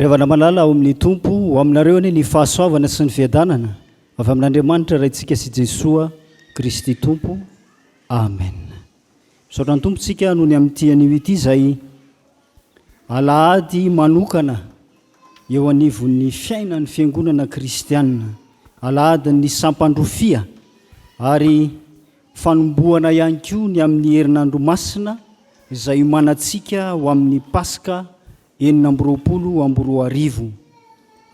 revana malala ao amin'ny tompo ho aminareo ny fahasoavana sy ny fiadanana avy amin'Andriamanitra raintsika sy Jesoa Kristy tompo. Amen. Misaotra ny tompontsika noho ny amin'ity anio ity izay alahady manokana eo anivon'ny fiainan'ny fiangonana kristianina, alahadin'ny sampandrofia ary fanomboana ihany koa ny amin'ny herinandro masina izay manatsika ho amin'ny Paska 2024.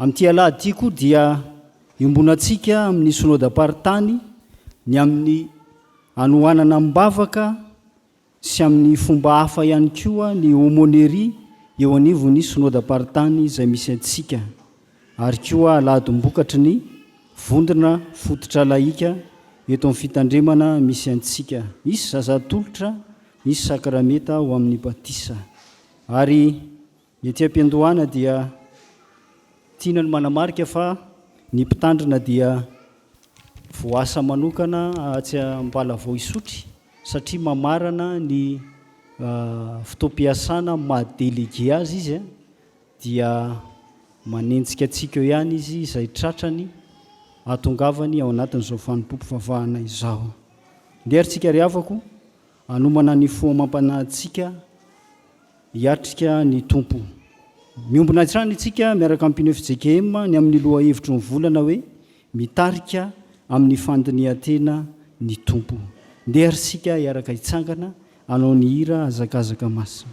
Amin'ity alahady koa dia iombonantsika amin'ny synodam-paritany ny amin'ny anohanana mbavaka sy amin'ny fomba hafa ihany koa ny homoneria eo anivon'ny synodam-paritany izay misy antsika, ary koa alahady-mbokatry ny vondrona fototra laika eto amin'ny fitandremana misy antsika, misy zazatolotra, misy sakrameta ho amin'ny batisa. Ary ety am-piandohana dia tiana ny manamarika fa ny mpitandrina dia voasa manokana tsy ambala vao isotry satria mamarana ny fotoam-piasana mahadelege azy izy dia manenjika antsika eo ihany izy izay tratrany atongavany ao anatin'izao fanompoam-pivavahana izao. Ndeharintsika ry havako anomana ny foamam-panahitsika hiatrika ny tompo. Miombona hatrany itsika miaraka amin'ny mpino FJKM ny amin'ny loha hevitro ny volana hoe mitarika amin'ny fandinihan-tena ny tompo. Ndeharintsika hiaraka hitsangana anao ny hira azakazaka masina.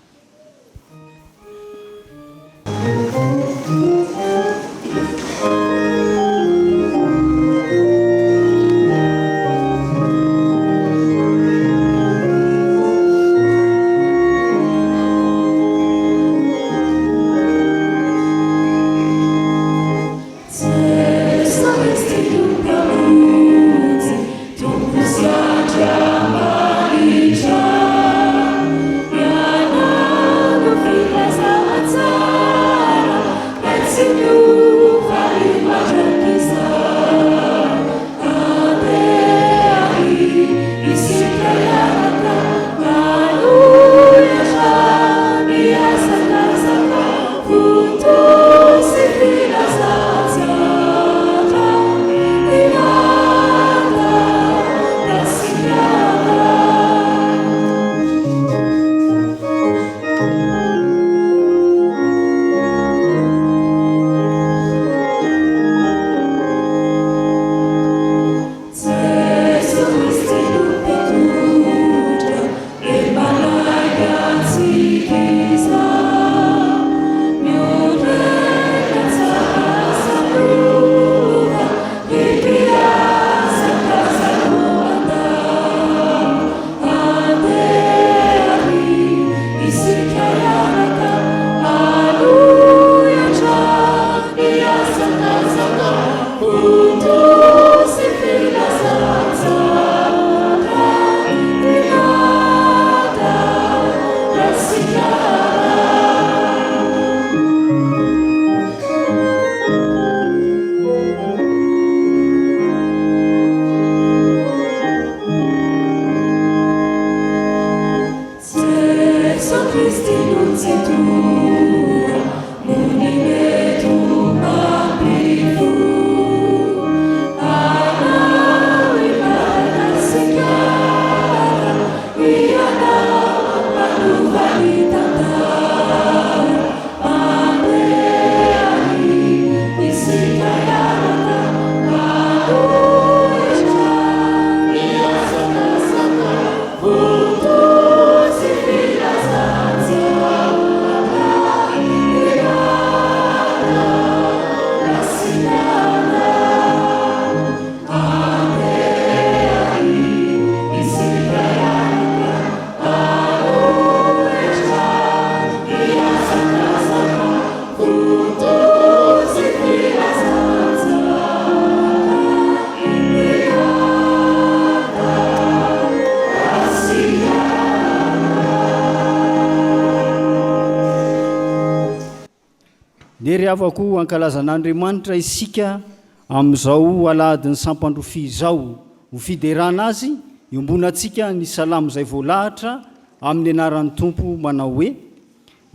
Dery avako ankalazan'Andriamanitra isika amin'izao alahadin'ny sampandrofia izao ho fiderana azy iombonantsika ny salamo izay voalahatra amin'ny anaran'ny tompo manao hoe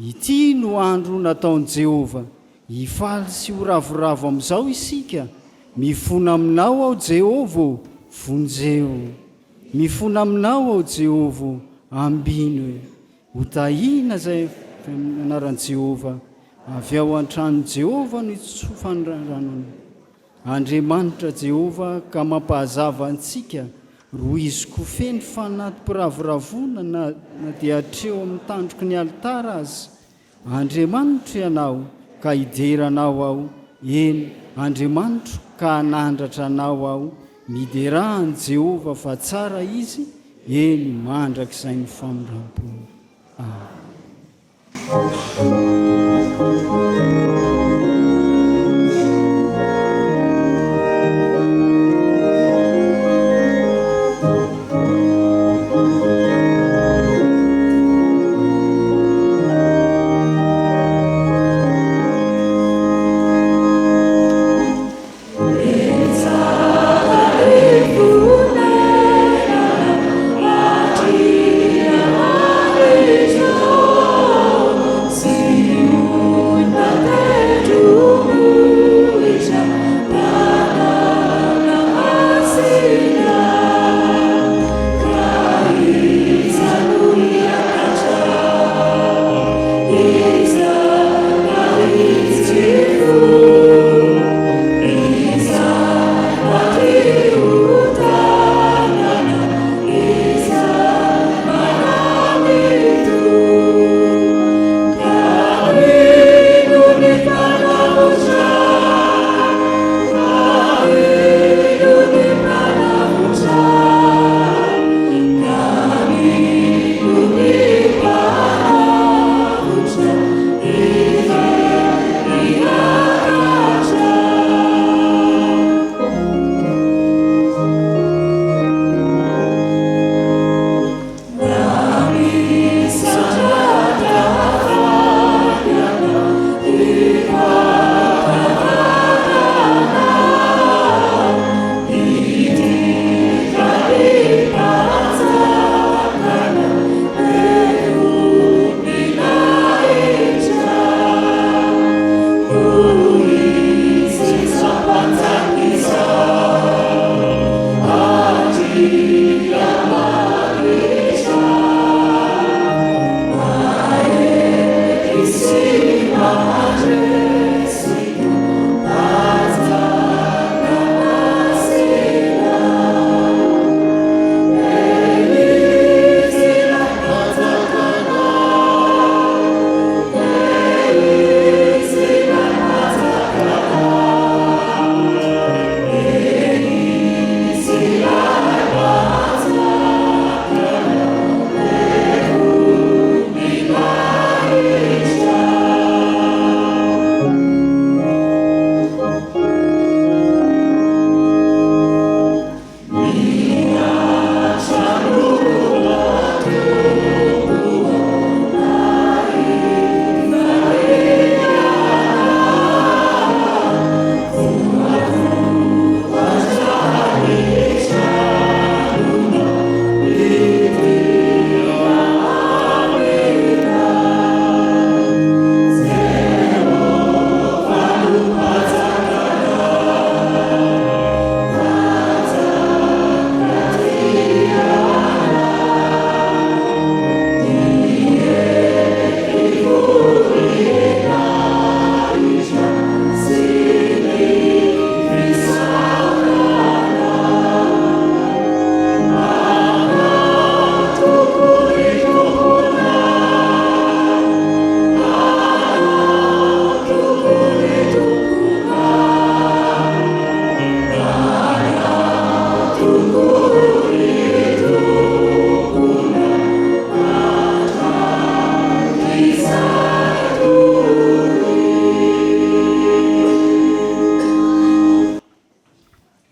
ity no andro nataon'i Jehova hifaly sy ho ravoravo amin'izao isika. Mifona aminao ao Jehova, vonjeo. Mifona aminao ao Jehova, ambino. Ho tahina zay anaran'i Jehova. Avy ao an-tranon'i Jehova no itsofany ranony. Andriamanitra Jehova ka mampahazava antsika, ro izy kofeny fanaty-piravoravona na dia hatreo amin'ny tandroky ny alitara azy. Andriamanitra ianao ka hideranao ao, eny Andriamanitra ka hanandratra anao ao. Miderahan'i Jehova fa tsara izy, eny mandrak'izay ny famindrampony.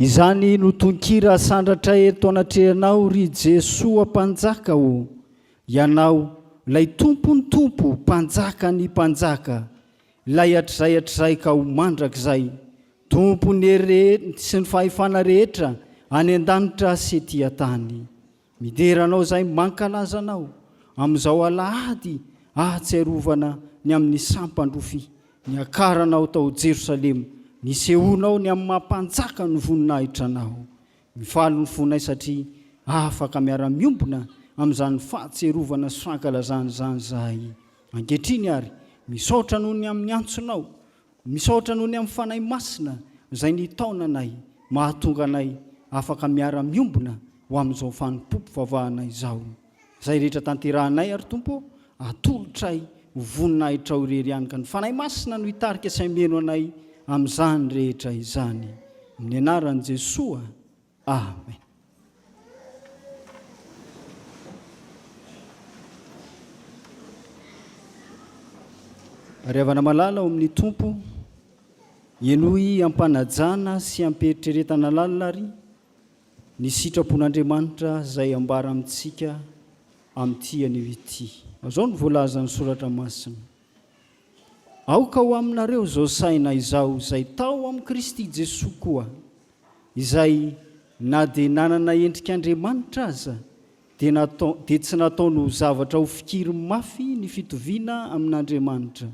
Izany no tonkira sandratra eto anatrehanao ry Jesoa mpanjaka o. Ianao lay tompony tompo, mpanjaka ny mpanjaka, lay hatrizay ka ho mandrakizay, tompony sy ny fahefana rehetra any an-danitra sy ety an-tany. Mideranao zay mankalazanao amin'izao alahady ahatsiarovana ny amin'ny sampandrofi ny akaranao tao Jerosalema, nisehonao ny amin'ny mampanjaka ny voninahitra anao. Mifaly ny fonay satria afaka miara-miombona amin'izany fahatserovana sy fankalazany zany zahay. Ankehitriny ary misaotra noho ny amin'ny antsonao, misaotra noho ny amin'ny fanahy masina izay nitaonanay, mahatonga anay afaka miara-miombona ho amin'izao fanompopo vavahanay izao. Izay rehetra tanterahanay ary Tompo, atolotray ho voninahitra ho irery ihany, ka ny fanahy masina no hitarika sy hameno anay amin'izany rehetra izany. Amin'ny anaran'i Jesoa, amen. Ary avana malala ao amin'ny Tompo, enoy ampanajana sy amperitreretana lalina ary ny sitrapon'Andriamanitra izay ambara amintsika amin'ity anio ity. Azao ny voalaza ny soratra masina. Aoka ho aminareo izao saina izao izay tao amin'ny Kristy Jesoa koa, izay na dia nanana endrik'Andriamanitra aza dia tsy nataony ho zavatra ho fikiry mafy ny fitoviana amin'Andriamanitra,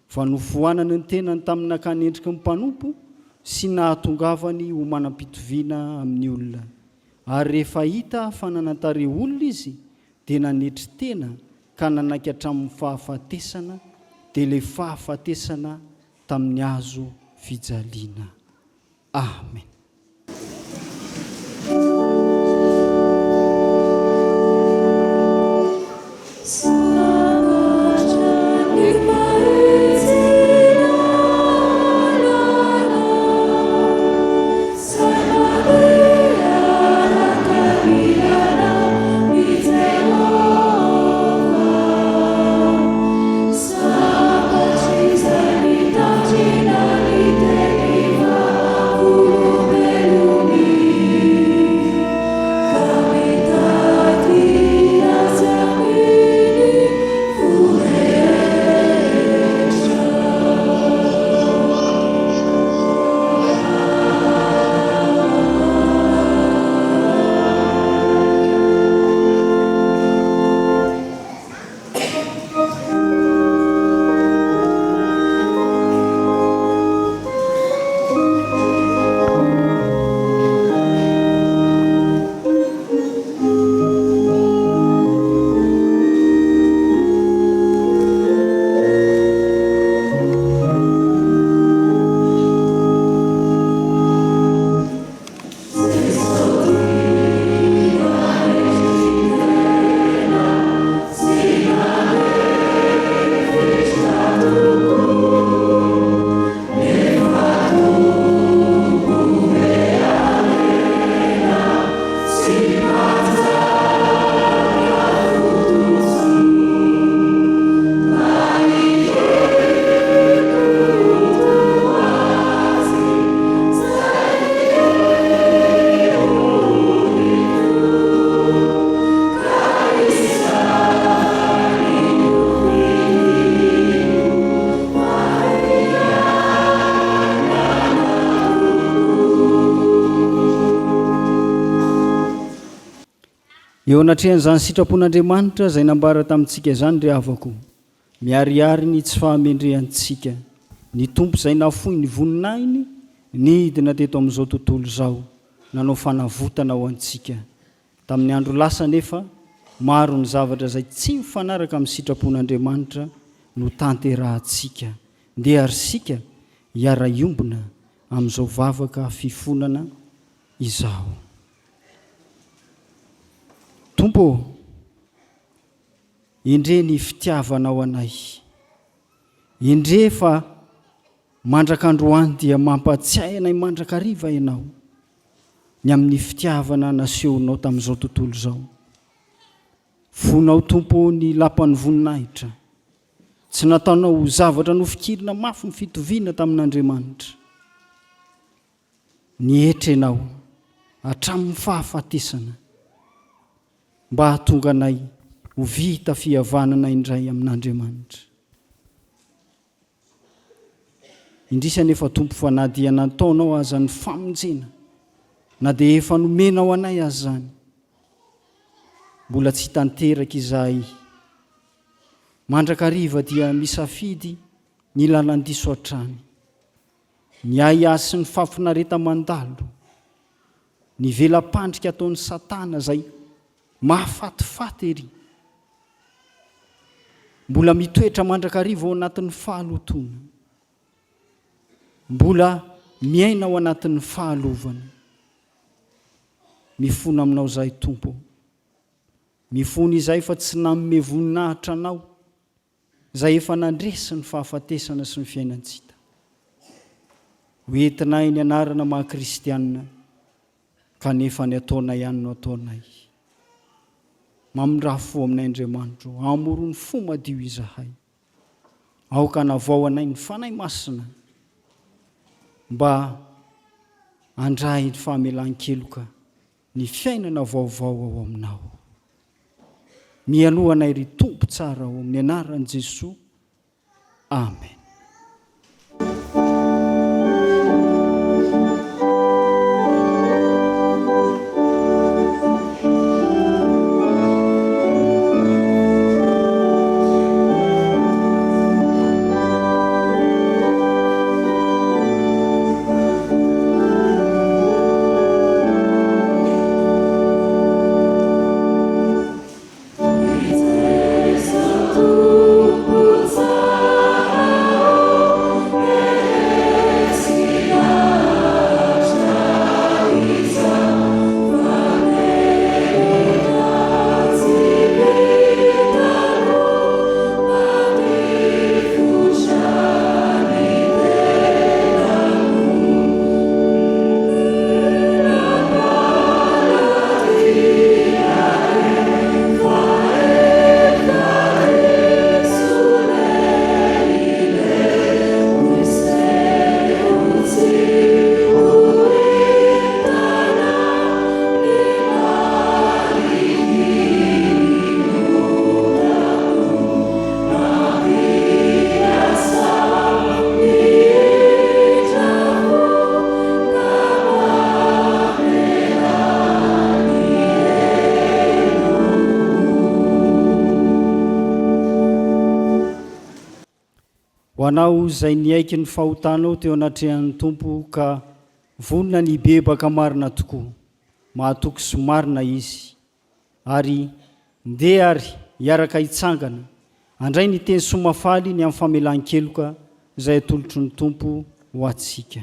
fa nofoanany ny tenany tamin'nakany endriky ny mpanompo sy nahatongavany ho manam-pitoviana amin'ny olona. Ary rehefa hita fa nanantare olona izy dia nanetry tena ka nanaiky hatramin'ny fahafatesana, dia ilay fahafatesana tamin'ny hazo fijaliana. Amen. Eo anatrehan'izany sitrapon'Andriamanitra izay nambara tamintsika izany ry havako, miariary ny tsy fahamendrehantsika, ny Tompo izay nafoy ny voninahiny nidina teto amin'izao tontolo izao, nanao fanavotana ho antsika. Tamin'ny andro lasa nefa maro ny zavatra izay tsy mifanaraka amin'ny sitrapon'Andriamanitra no tanterahantsika, ndeha ary sika hiara-iombona amin'izao vavaka fifonana izao. Tompo, endre ny fitiavanao anay, endre fa mandrak'androany dia mampatsiahy anay mandrakariva ianao ny amin'ny fitiavana nasehonao tamin'izao tontolo izao. Fonao Tompo ny lapan'ny voninahitra, tsy nataonao ho zavatra nofikirina mafy ny fitoviana tamin'Andriamanitra. Nietrenao hatramin'ny fahafatesana mba hahatonga anay ho vita fihavanana indray amin'Andriamanitra. Indrisy anefa Tompo fa na dia nataonao aza ny famonjena, na dia efa nomenao anay azy zany, mbola tsy tanteraka izahay. Mandrakariva dia misafidy ny lalandiso atrany, ny ayasy sy ny fafinareta mandalo, ny velam-pandrika ataon'ny Satana zay mahafatifaty ery, mbola mitoetra mandrakariva ao anatin'ny fahalotona, mbola miaina ao anatin'ny fahalovana. Mifona aminao zay Tompo, mifona izay fa tsy nanome voninahitra anao zay efa nandresy ny fahafatesana sy ny fiainantsika. Hoentinay ny anarana maha kristianina, kanefa ny ataonay ihany no ataonay. Mamindraha fo aminay Andriamanitro, amorony fo madio izahay. Aoka navao anay ny fanay masina, mba andray ny fahamelan-keloka ny fiainana vaovao ao aminao. Mialohanay ry Tompo tsara ao amin'ny anaran'i Jesosy. Amen. Hoanao zay niaiky ny fahotanao teo anatrehan'ny Tompo ka vonona ny bebaka marina tokoa, mahatoky sy marina izy, ary ndeha ary hiaraka hitsangana andray ny teny somafaly ny amin'ny famelan-keloka zay atolotry ny Tompo ho atsika.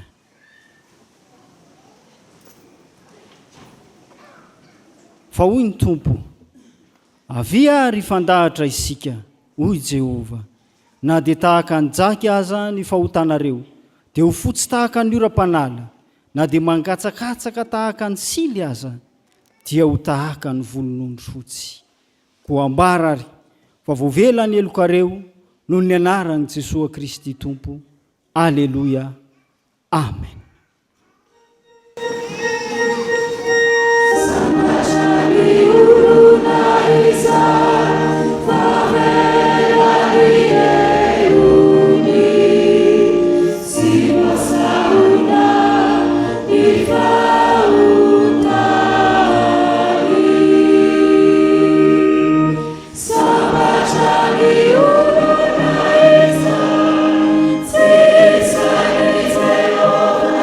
Fa hoy ny Tompo, avia ary fandahatra isika, hoy Jehova. Na dia tahaka ny jaky aza ny fahotanareo, dia ho fotsy tahaka ny oram-panala, na dia mangatsakatsaka tahaka ny sily aza, dia ho tahaka ny volon'ondry fotsy. Koa ambara ary fa voavela ny elokareo noho ny anaran'i Jesosy Kristy Tompo. Aleluia. Amen. Oh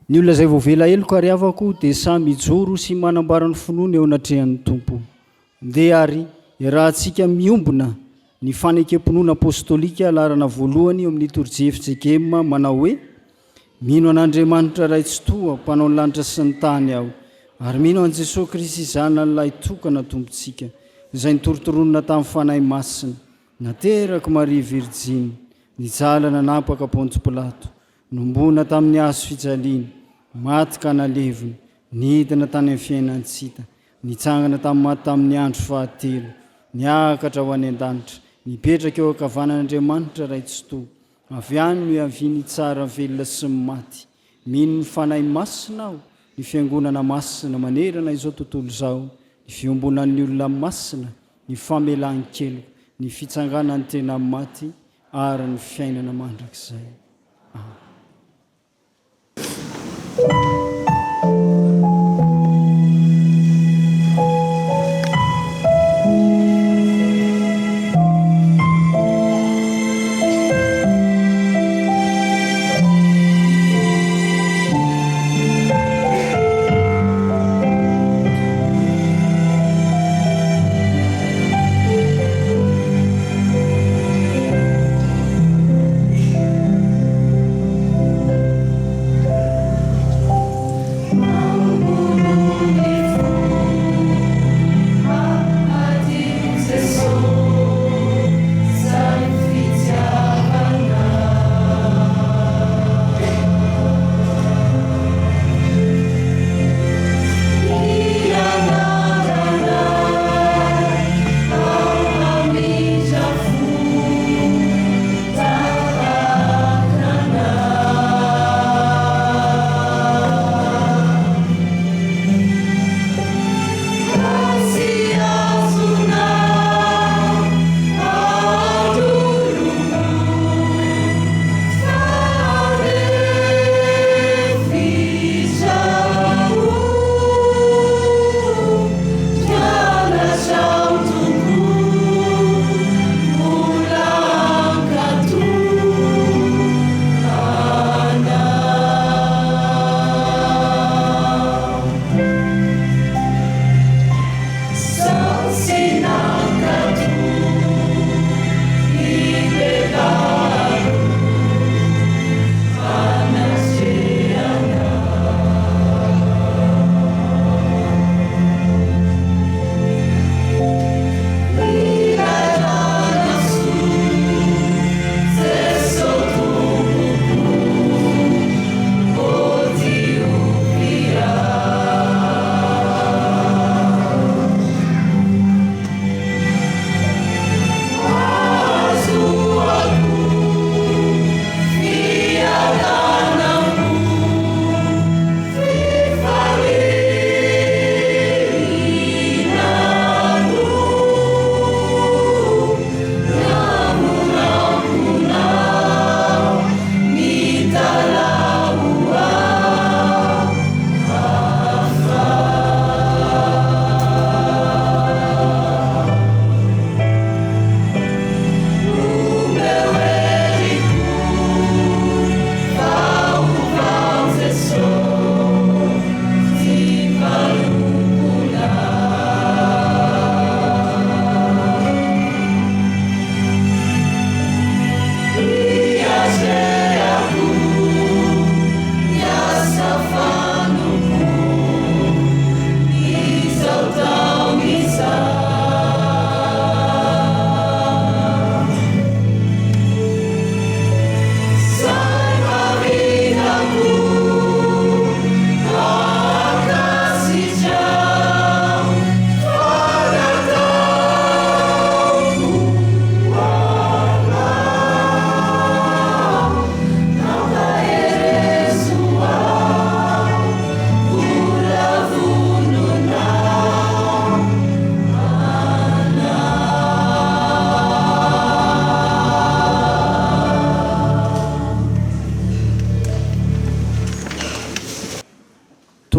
Ny olona zay vao vela eloko ary avako dia samy joro sy manambarany finoana eo anatrehan'ny tompo. Ndeha ary rahantsika miombona ny fanekem-pinoana apôstôlika larana voalohany eo amin'ny torojefitsykema manao hoe mino an'Andriamanitra raitsy toa mpanao ny lanitra sy ny tany aho ary mino an' Jesosy Kristy zanan'ilay tokana tompontsika izay nitorotoroana tamin'ny fanahy masina nateraka Maria Virjiny nijalana napaka Pôntsy Pilato nombona tamin'ny hazo fijaliana maty ka naleviny nidina tany amin'ny fiainantsita nitsangana tamin'ny maty tamin'ny andro fahatelo niakatra ho any an-danitra nipetraka eo ankavanan'Andriamanitra raitsy toa avy any no iaviny tsara velona sy ny maty mino ny fanahy masina aho ny fiangonana masina manerana izao tontolo izao ny fiombonan'ny olona masina ny famelan-kelo ny fitsanganan'ny tena maty ary ny fiainana mandrakizay.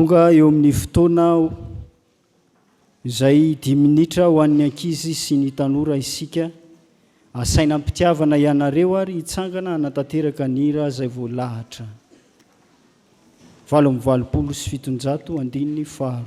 tonga eo amin'ny fotoana izay 10 minitra ho an'ny ankizy sy ny tanora isika asaina ampitiavana ianareo ary hitsangana hanatanteraka ny hira izay voalahatra. 780 andininy faharo.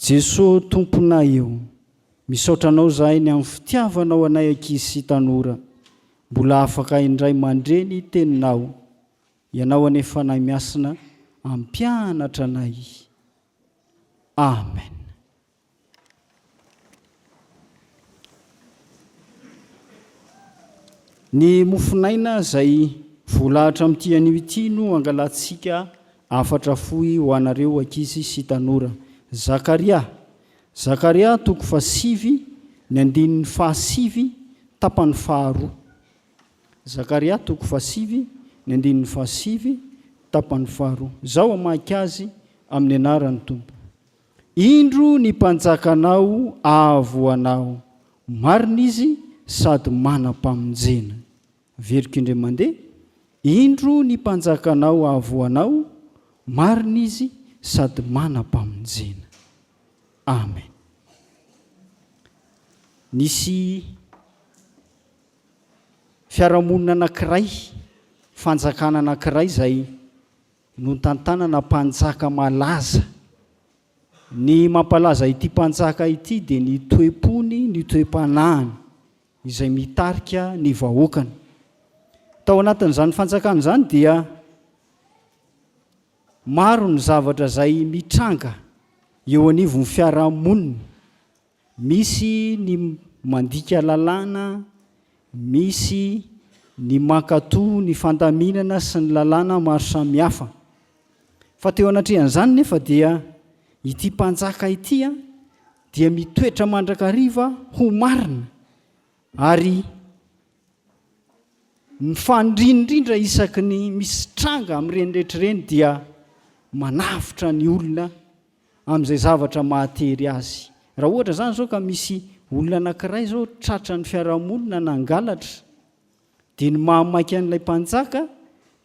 Jesosy tomponay eo, misaotra anao zahay ny amin'ny fitiavanao anay ankizy sy tanora, mbola afaka indray mandreny teninao, ianao anefa nay miasina ampianatra anay. Amen. Ny mofinaina izay voalahatra amin'ity anio ity no angalantsika 4 ho anareo ankizy sy tanora. Zakaria 7 ny andininy 7 tapany 2. Zakaria 7 ny andininy 7 tapany 2. Zao amaky azy amin'ny anarany Tompo. Indro ny mpanjakanao avo anao, marina izy sady manam-pamonjena. Veriko indray mandeha. Indro ny mpanjakanao avo anao, marina izy sady manam-pamonjena. Amen. Nisy fiarahamonina anankiray, fanjakana anankiray izay notantanana mpanjaka malaza. Ny mampalaza ity mpanjaka ity dia ny toepony, ny toepanahany izay mitarika ny vahoakany. Tao anatin'izany fanjakana izany dia maro ny zavatra izay mitranga eo anivon'ny fiarahamonina. Misy ny mandika lalàna, misy ny mankatoa ny fandaminana sy ny lalàna maro samihafa. Fa teo anatrehan'izany nefa dia ity mpanjaka ity dia mitoetra mandrakariva ho marina, ary mifandrindrindra isaky ny misy tranga amin'ireny rehetrareny dia manavitra ny olona amin'izay zavatra mahatery azy. Raha ohatra zany zao ka misy olona anankiray zao tratra ny fiarahamonina nangalatra, dia ny mahamaiky an'ilay mpanjaka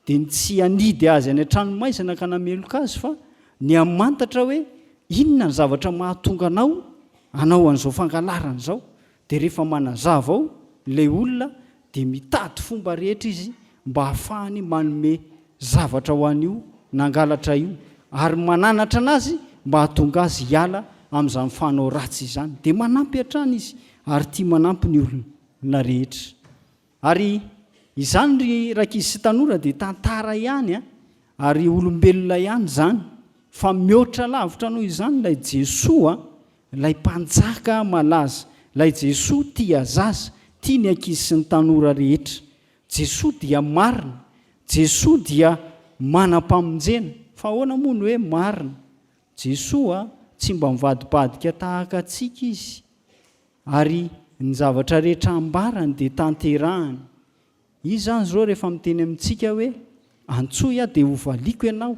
dia ny tsy anidy azy any an-tranomaizina ka nameloka azy, fa ny amantatra hoe inona ny zavatra mahatonga anao an'izao fangalarana izao. Dia rehefa manazava ao ilay olona dia mitady fomba rehetra izy mba hahafahany manome zavatra ho an'io nangalatra io, ary mananatra anazy mba hahatonga azy hiala amin'izany fanao ratsy izany. Dia manampy hatrany izy, ary tia manampy ny olona rehetra. Ary izany ry rankizy sy tanora dia tantara ihany, ary olombelona ihany izany, fa mihoatra lavitra noho izany ilay Jesosy, ilay mpanjaka malaza, ilay Jesosy tia zaza, tia ny ankizy sy ny tanora rehetra. Jesosy dia marina, Jesosy dia manam-pamonjena. Fa ahoana moa ny hoe marina? Jesosy tsy mba mivadibadika tahaka antsika izy, ary ny zavatra rehetra ambarany dia tanterahany. Izy zany zao rehefa miteny amintsika hoe antsoy dia hovaliako ianao,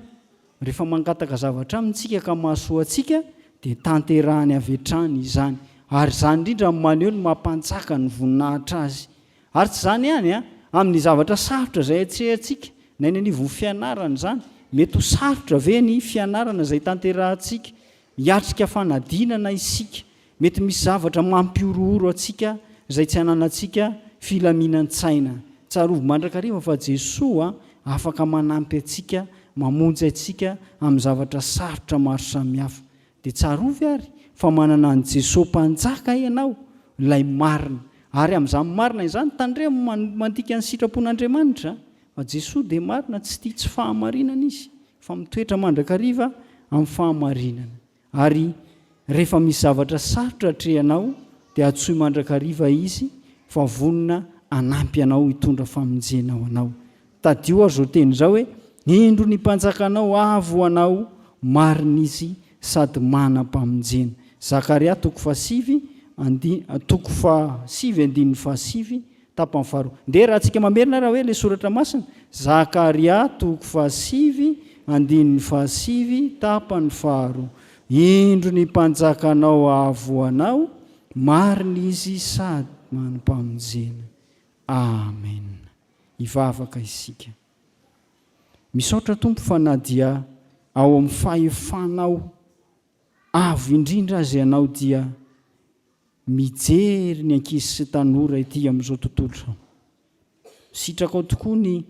rehefa mangataka zavatra amintsika ka mahasoa antsika dia tanterahany avy hatrany izany. Ary zany indrindra maneho ny mampanjaka ny voninahitra azy. Ary tsy zany ihany amin'ny zavatra sarotra izay atsehantsika, na eny anivon'ny fianarana izany. Mety ho sarotra ve ny fianarana izay tanterahantsika, hiatrika fanadinana isika. Mety misy zavatra mampiorooro antsika izay tsy hananantsika filaminan-tsaina. Tsarovy mandrakariva fa Jesosy afaka manampy antsika, mamonjy antsika amin'ny zavatra sarotra maro samihafa. Dia tsarovy ary fa manana ny Jesosy mpanjaka ianao, ilay marina. Ary amin'izany marina izany tandremo mandika ny sitrapon'Andriamanitra. Fa Jesosy dia marina, tsy tia tsy fahamarinana izy, fa mitoetra mandrakariva amin'ny fahamarinana. Ary rehefa misy zavatra sarotra atrehanao dia atsoy mandrakariva izy, fa vonina anampy anao hitondra famonjena ao anao. Tadio azo teny zao hoe indro ny mpanjakanao avo anao marina izy sady manam-pamonjena. Zakaria 5:7-5 tapany faharoa. Nde raha antsika mamerina raha hoe le soratra masina. Zakaria 5:7-5 tapany faharoa. Indro ny mpanjakanao avo anao marina izy sady manam-pamonjena. Amen. Ivavaka isika. Misaotra Tompo fa na dia ao amin'ny fahefanao avo indrindra azy ianao dia mijery ny ankizy sy tanora ity amin'izao tontolo izao. Sitrakao tokoa ny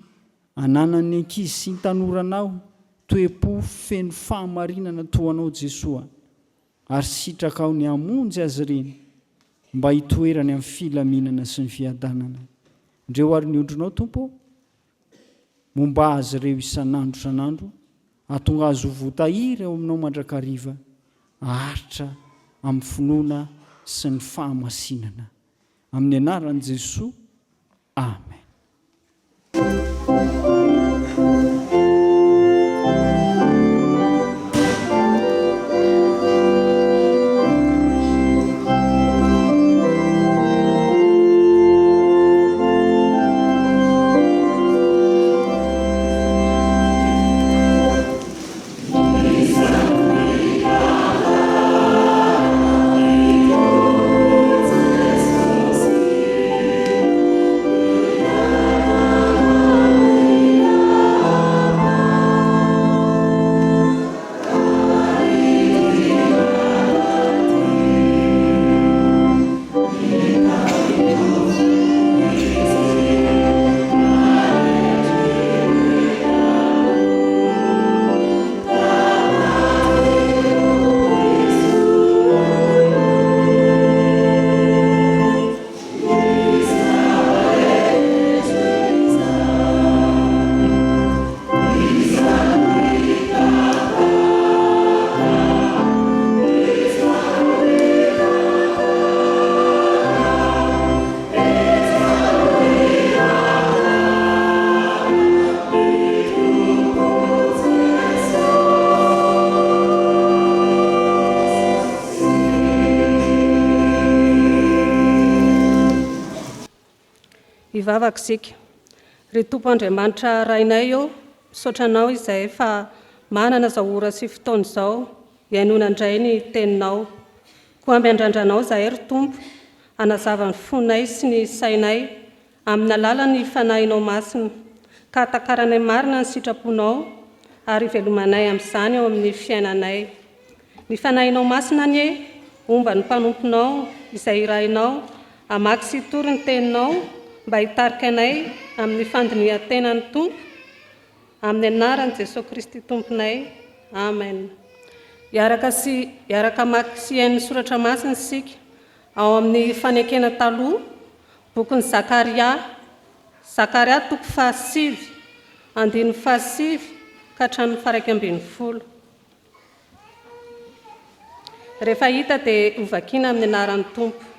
ananan'ny ankizy sy ny tanoranao toe-po feno fahamarinana toanao Jesosy, ary sitrakao ny hamonjy azy ireny mba hitoerany amin'ny filaminana sy ny fiadanana. Ndreo ary ny ondronao Tompo, momba azy ireo isan'andro, atonga azy ho votahiry ao aminao mandrakariva, aharitra amin'ny finoana sy ny fahamasinana. Amin'ny anaran'i Jesosy, amen. Ivavaka isika. Ry Tompo Andriamanitra rainay eo, misaotranao izay fa manana izao ora sy fotoana izao hiainona indray ny teninao. Koa ambiandrandranao izahay ry Tompo, hanazava ny fonay sy ny sainay amin'ny alalan'ny fanahinao masina, ka hatakaranay marina ny sitraponao ary velomanay amin'izany ao amin'ny fiainanay. Ny fanahinao masina anie, omba ny mpanomponao izay irainao hamaky sy hitory ny teninao mba hitarika anay amin'ny fandinihan-tenan'ny Tompo, amin'ny anaran'i Jesosy Kristy Tomponay. Amen. Hiaraka maky sy hain'ny soratra masina isika ao amin'ny fanekena taloha, bokin'ny Zakaria 5:7-5 ka hatramin'ny 1:12. Rehefa hita dia hovakiana amin'ny anaran'ny Tompo.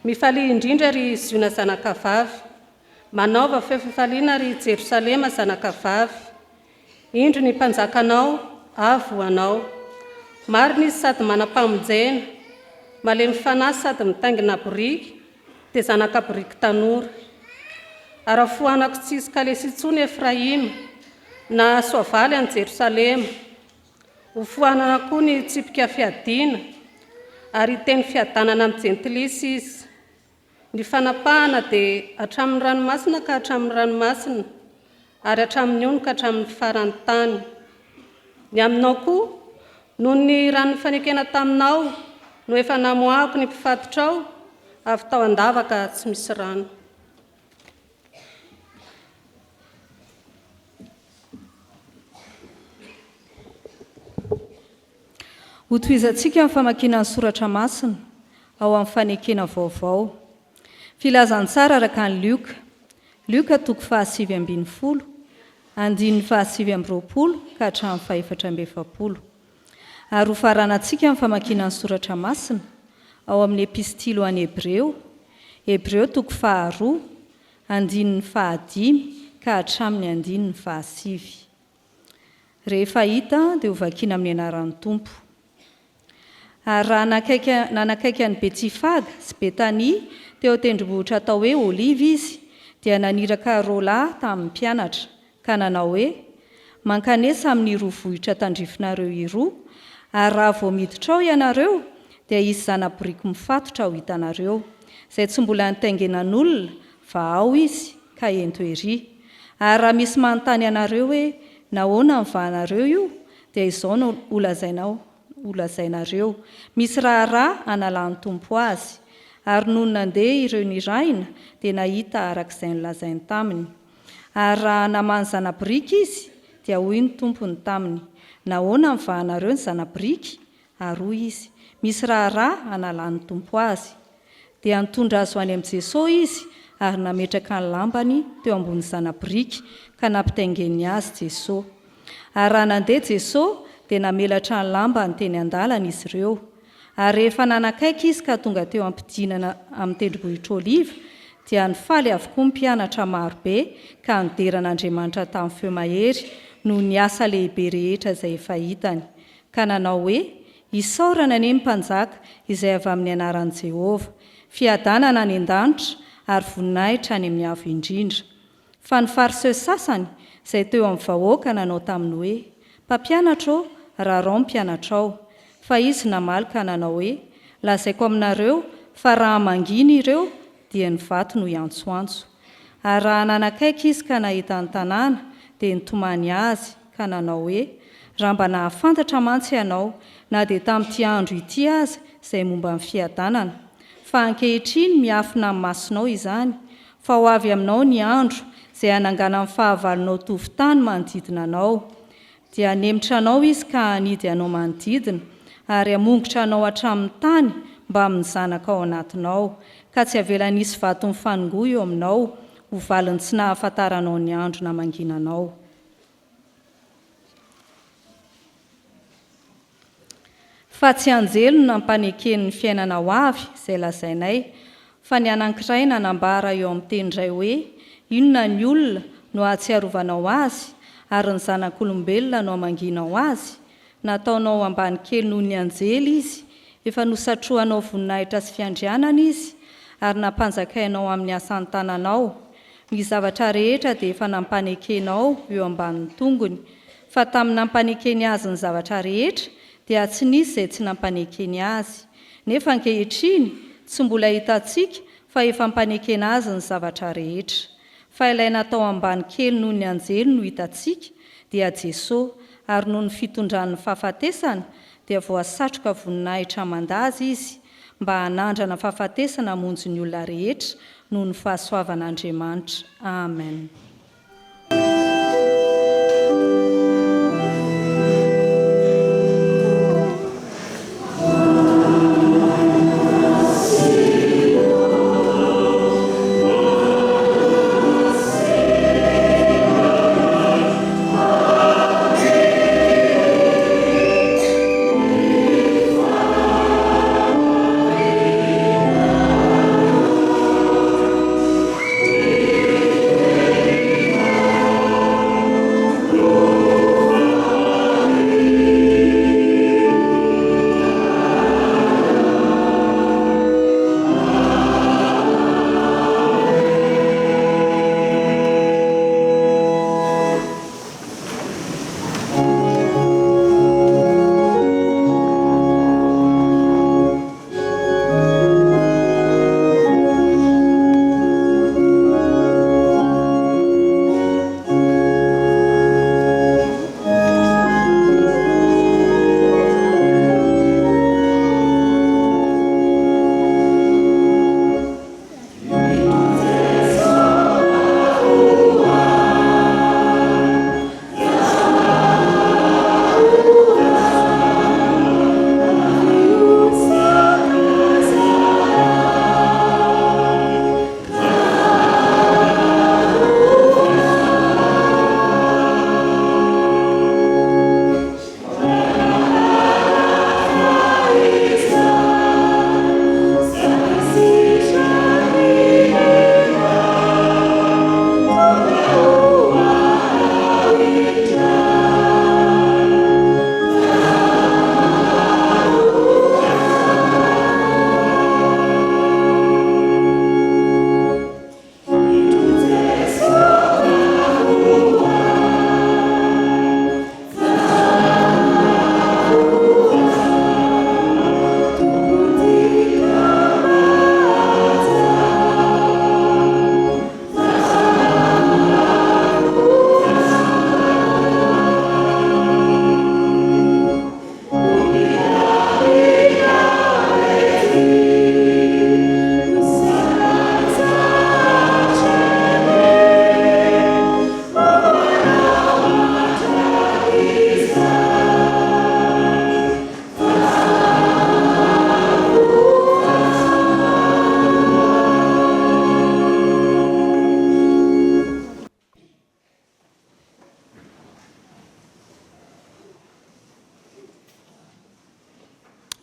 Mifalia indrindra ry Ziona zanakavavy, manaova feo fifaliana ry Jerosalema zanakavavy. Indro ny mpanjakanao avo anao, marina izy sady manam-pamonjena, malemy fanahy sady mitaingina boriky, dia zanaka boriky tanora. Arafoanako tsy izy kalesy intsony Efraima, na soavaly any Jerosalema. Hofoanana koa ny tsipika fiadiana, ary teny fiadanana amin'ny jentilisy izy. Ny fanapahana dia hatramin'ny ranomasina ka hatramin'ny ranomasina, ary hatramin'ny ono ka hatramin'ny faran'ny tany. Ny aminao koa, noho ny ranon'ny fanekena taminao, no efa namoahako ny mpifatotrao, avy tao andavaka tsy misy rano. Ho tohizantsika amin'ny famakiana ny soratra masina ao amin'ny fanekena vaovao. Filazantsara araka ny Lioka 7:20, 7:20 ka hatramin'ny 4:7. Ary ho faranantsika amin'ny famakiana ny soratra masina ao amin'ny epistily ho an'ny Hebreo, Hebreo 2:2, 5 ka hatramin'ny 5. Rehefa hita dia hovakiana amin'ny anaran'ny tompo. Ary raha nanakaiky any Betsifaga sy Betania teo tendrombohitra atao hoe Oliva izy, dia naniraka roalahy tamin'ny mpianatra ka nanao hoe: mankanesa amin'ny roa vohitra tandrifinareo iroa, ary raha vao miditra ao ianareo dia isy zanaboriky mifatotra ho hitanareo, izay tsy mbola nitaingenan'olona fa ao izy ka ento ery. Ary raha misy manontany ianareo hoe nahoana mivahanareo io, dia izao no holazainareo: misy raharaha analan'ny tompo azy. Ary noho nandeha ireo niraina dia nahita arak'izay nolazainy taminy. Ary raha namany zanaboriky izy dia hoy ny tompony taminy: nahoana mivahanareo ny zanaboriky? Ary hoy izy: misy raharaha analan'ny tompo azy. Dia nitondra azy ho any amin'i Jesosy izy ary nametraka ny lambany teo ambony zanaboriky ka nampitaingeny azy Jesosy. Ary raha nandeha Jesosy dia namelatra ny lambany teny an-dalana izy ireo. Ary rehefa nanakaiky izy ka tonga teo ampidinana amin'ny tendrombohitra Oliva, dia nifaly avokoa ny mpianatra marobe ka nideran'Andriamanitra tamin'ny feo mahery noho ny asa lehibe rehetra izay efa hitany. Ka nanao hoe: isaorana anie ny mpanjaka izay avy amin'ny anaran'i Jehovah, fiadanana any an-danitra ary voninahitra any amin'ny avo indrindra. Fa ny fariseo sasany izay teo amin'ny vahoaka nanao taminy hoe: mpampianatra ô, raharaha mpianatra ao. Fa izy namaly ka nanao hoe: lazaiko aminareo fa raha mangina ireo dia ny vato no hiantsoantso. Ary raha nanakaiky izy ka nahita ny tanàna dia nitomany azy ka nanao hoe: raha mba nahafantatra mantsy ianao, na dia tamin'ity andro ity aza izay momba ny fiadanana. Fa ankehitriny miafina amin'ny masonao izany, fa ho avy aminao ny andro izay hanangana amin'ny fahavalonao tovitany manodidina anao. Dia hanemitra anao izy ka hanidy anao manodidina, ary hamongotra anao hatramin'ny tany mba amin'ny zanaka ao anatinao, ka tsy havela nisy vato mifanongoa eo aminao, ho valiny tsy nahafantaranao ny andro namanginanao. Fa tsy anjelo no nampanekeny ny fiainana ho avy izay lazainay, fa ny anankiray nanambara eo amin'ny teny iray hoe: inona ny olona no ahatsiarovanao azy, ary ny zanak'olombelona no amanginao azy. Nataonao ambany kely noho ny anjely izy, efa nosatrohanao voninahitra sy fiandrianana izy, ary nampanjakainao amin'ny asan'ny tananao. Ny zavatra rehetra dia efa nampanekenao eo ambanin'ny tongony, fa tamin'ny nampanekeny azy ny zavatra rehetra dia tsy nisy izay tsy nampanekeny azy. Nefa ankehitriny tsy mbola hitantsika fa efa mpanekena azy ny zavatra rehetra. Fa ilay natao ambany kely noho ny anjely no hitantsika dia Jesosy, ary noho ny fitondran'ny fahafatesana dia voasatroka voninahitra mandazy izy, mba hanandrana fahafatesana hamonjy ny olona rehetra noho ny fahasoavan'Andriamanitra. Amen.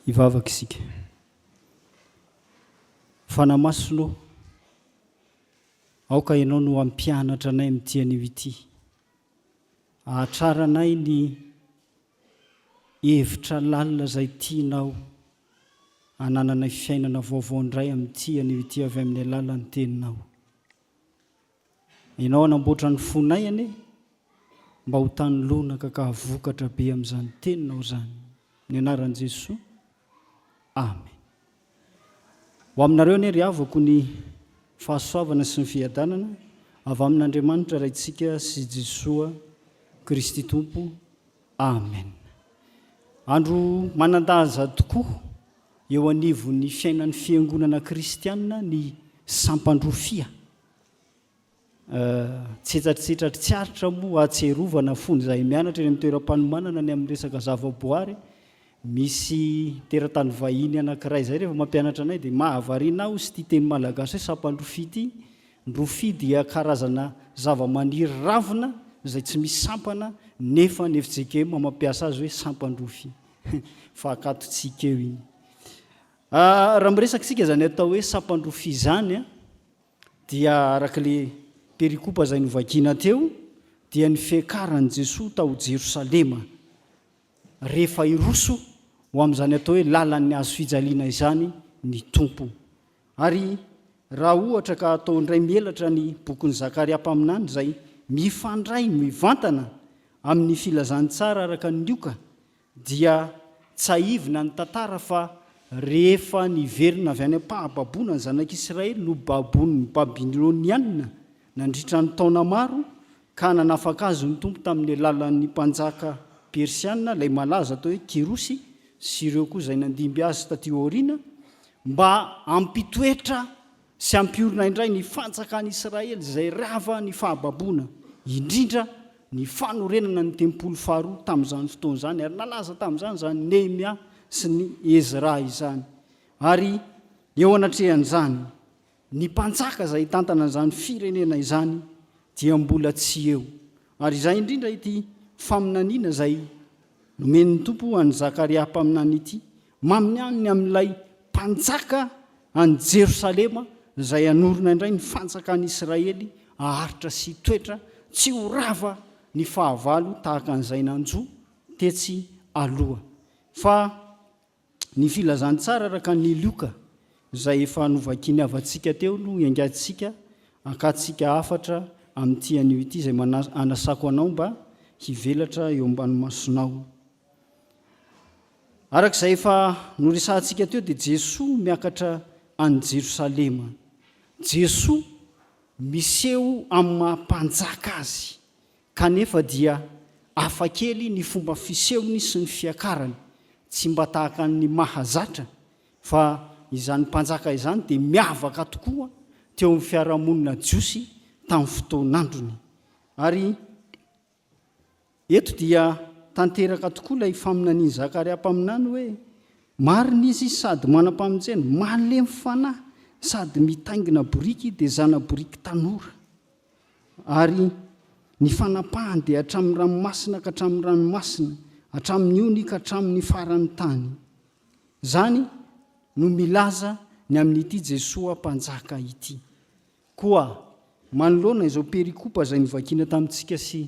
ivavaka isika. Fanamasonao aoka ianao no ampianatra anay amin'ity anio ity. Ahatraranay ny hevitra lalina izay tianao hanananay fiainana vaovao indray amin'ity anio ity avy amin'ny alalan'ny teninao. Ianao anamboatra ny fonay ane mba ho tany lonaka ka vokatra be amin'izany teninao zany. Ny anaran'i Jesosy. Amen. Ho aminareo ny ry havako ny fahasoavana sy ny fiadanana avy amin'Andriamanitra raintsika sy Jesosy Kristy Tompo. Amen. Andro manandaza tokoa eo anivon'ny fiainan'ny fiangonana kristianina ny sampandrofia. Tsetratsetratry tsy aritra moa atserovana fony izay mianatra eny amin'ny toeram-panomanana ny amin'ny resaka zavaboary. Misy teratany vahiny anankiray izay rehefa mampianatra anay dia mahavariana aho sy ity teny malagasy hoe sampandrofia ity. Ndrofia dia karazana zavamaniry ravina izay tsy misy sampana nefa ny FJKM mampiasa azy hoe sampandrofia. Fa akatotsika eo iny. Raha miresaka isika izany atao hoe sampandrofia izany dia arak'ilay perikopa izay novakiana teo dia ny fiakaran'i Jesosy tao Jerosalema rehefa iroso ho amin'izany atao hoe lalan'ny hazo fijaliana izany ny tompo. Ary raha ohatra ka atao indray mielatra ny bokin'ny Zakaria mpaminany izay mifandray mivantana amin'ny filazany tsara araka ny lioka dia tsaivina ny tantara fa rehefa niverina avy any am-pahababoana ny zanak'Israely no babon'ny Babiloniana nandritra ny taona maro ka nanafaka azy ny tompo tamin'ny alalan'ny mpanjaka persiana ilay malaza atao hoe Kirosy sy ireo koa izay nandimby azy taty aoriana mba ampitoetra sy ampiorina indray ny fanjakan'i Israely izay rava ny fahababoana indrindra ny fanorenana ny tempolo faharoa tamin'izany fotoana izany ary nalaza tamin'izany zany Nehemia sy ny Ezra izany. Ary eo anatrehan'izany ny mpanjaka izay tantana izany firenena izany dia mbola tsy eo. Ary izay indrindra ity faminaniana izay nomen'ny tompo an'i Zakaria mpaminany ity maminianiny amin'ilay mpanjaka any Jerosalema izay anorina indray ny fanjakan'i Israely aharitra sy toetra tsy ho rava ny fahavalo tahaka an'izay nanjo tetsy aloha. Fa ny filazany tsara araka ny lioka izay efa novakiny avantsika teo no iangatsika akatsika afatra amin'ity anio ity izay anasako anao mba hivelatra eo ambany masonao. Arak'izay efa noresahantsika teo dia Jesosy miakatra any Jerosalema. Jesosy miseho amin'ny mampanjaka azy kanefa dia hafakely ny fomba fisehony sy ny fiakarany, tsy mba tahaka ny mahazatra fa izany mpanjaka izany dia miavaka tokoa teo amin'ny fiarahamonina jiosy tamin'ny fotoan'androny. Ary eto dia tanteraka tokoa ilay faminanian'i Zakaria mpaminany hoe marina izy sady manam-pamonjena, malemy fanahy sady mitaingina boriky dia zana boriky tanora. Ary ny fanapahany dia hatramin'ny ranomasina ka hatramin'ny ranomasina, hatramin'ny ony ka hatramin'ny faran'ny tany. Zany no milaza ny amin'ity Jesosy mpanjaka ity. Koa manoloana izao perikopa izay nivakiana tamintsika sy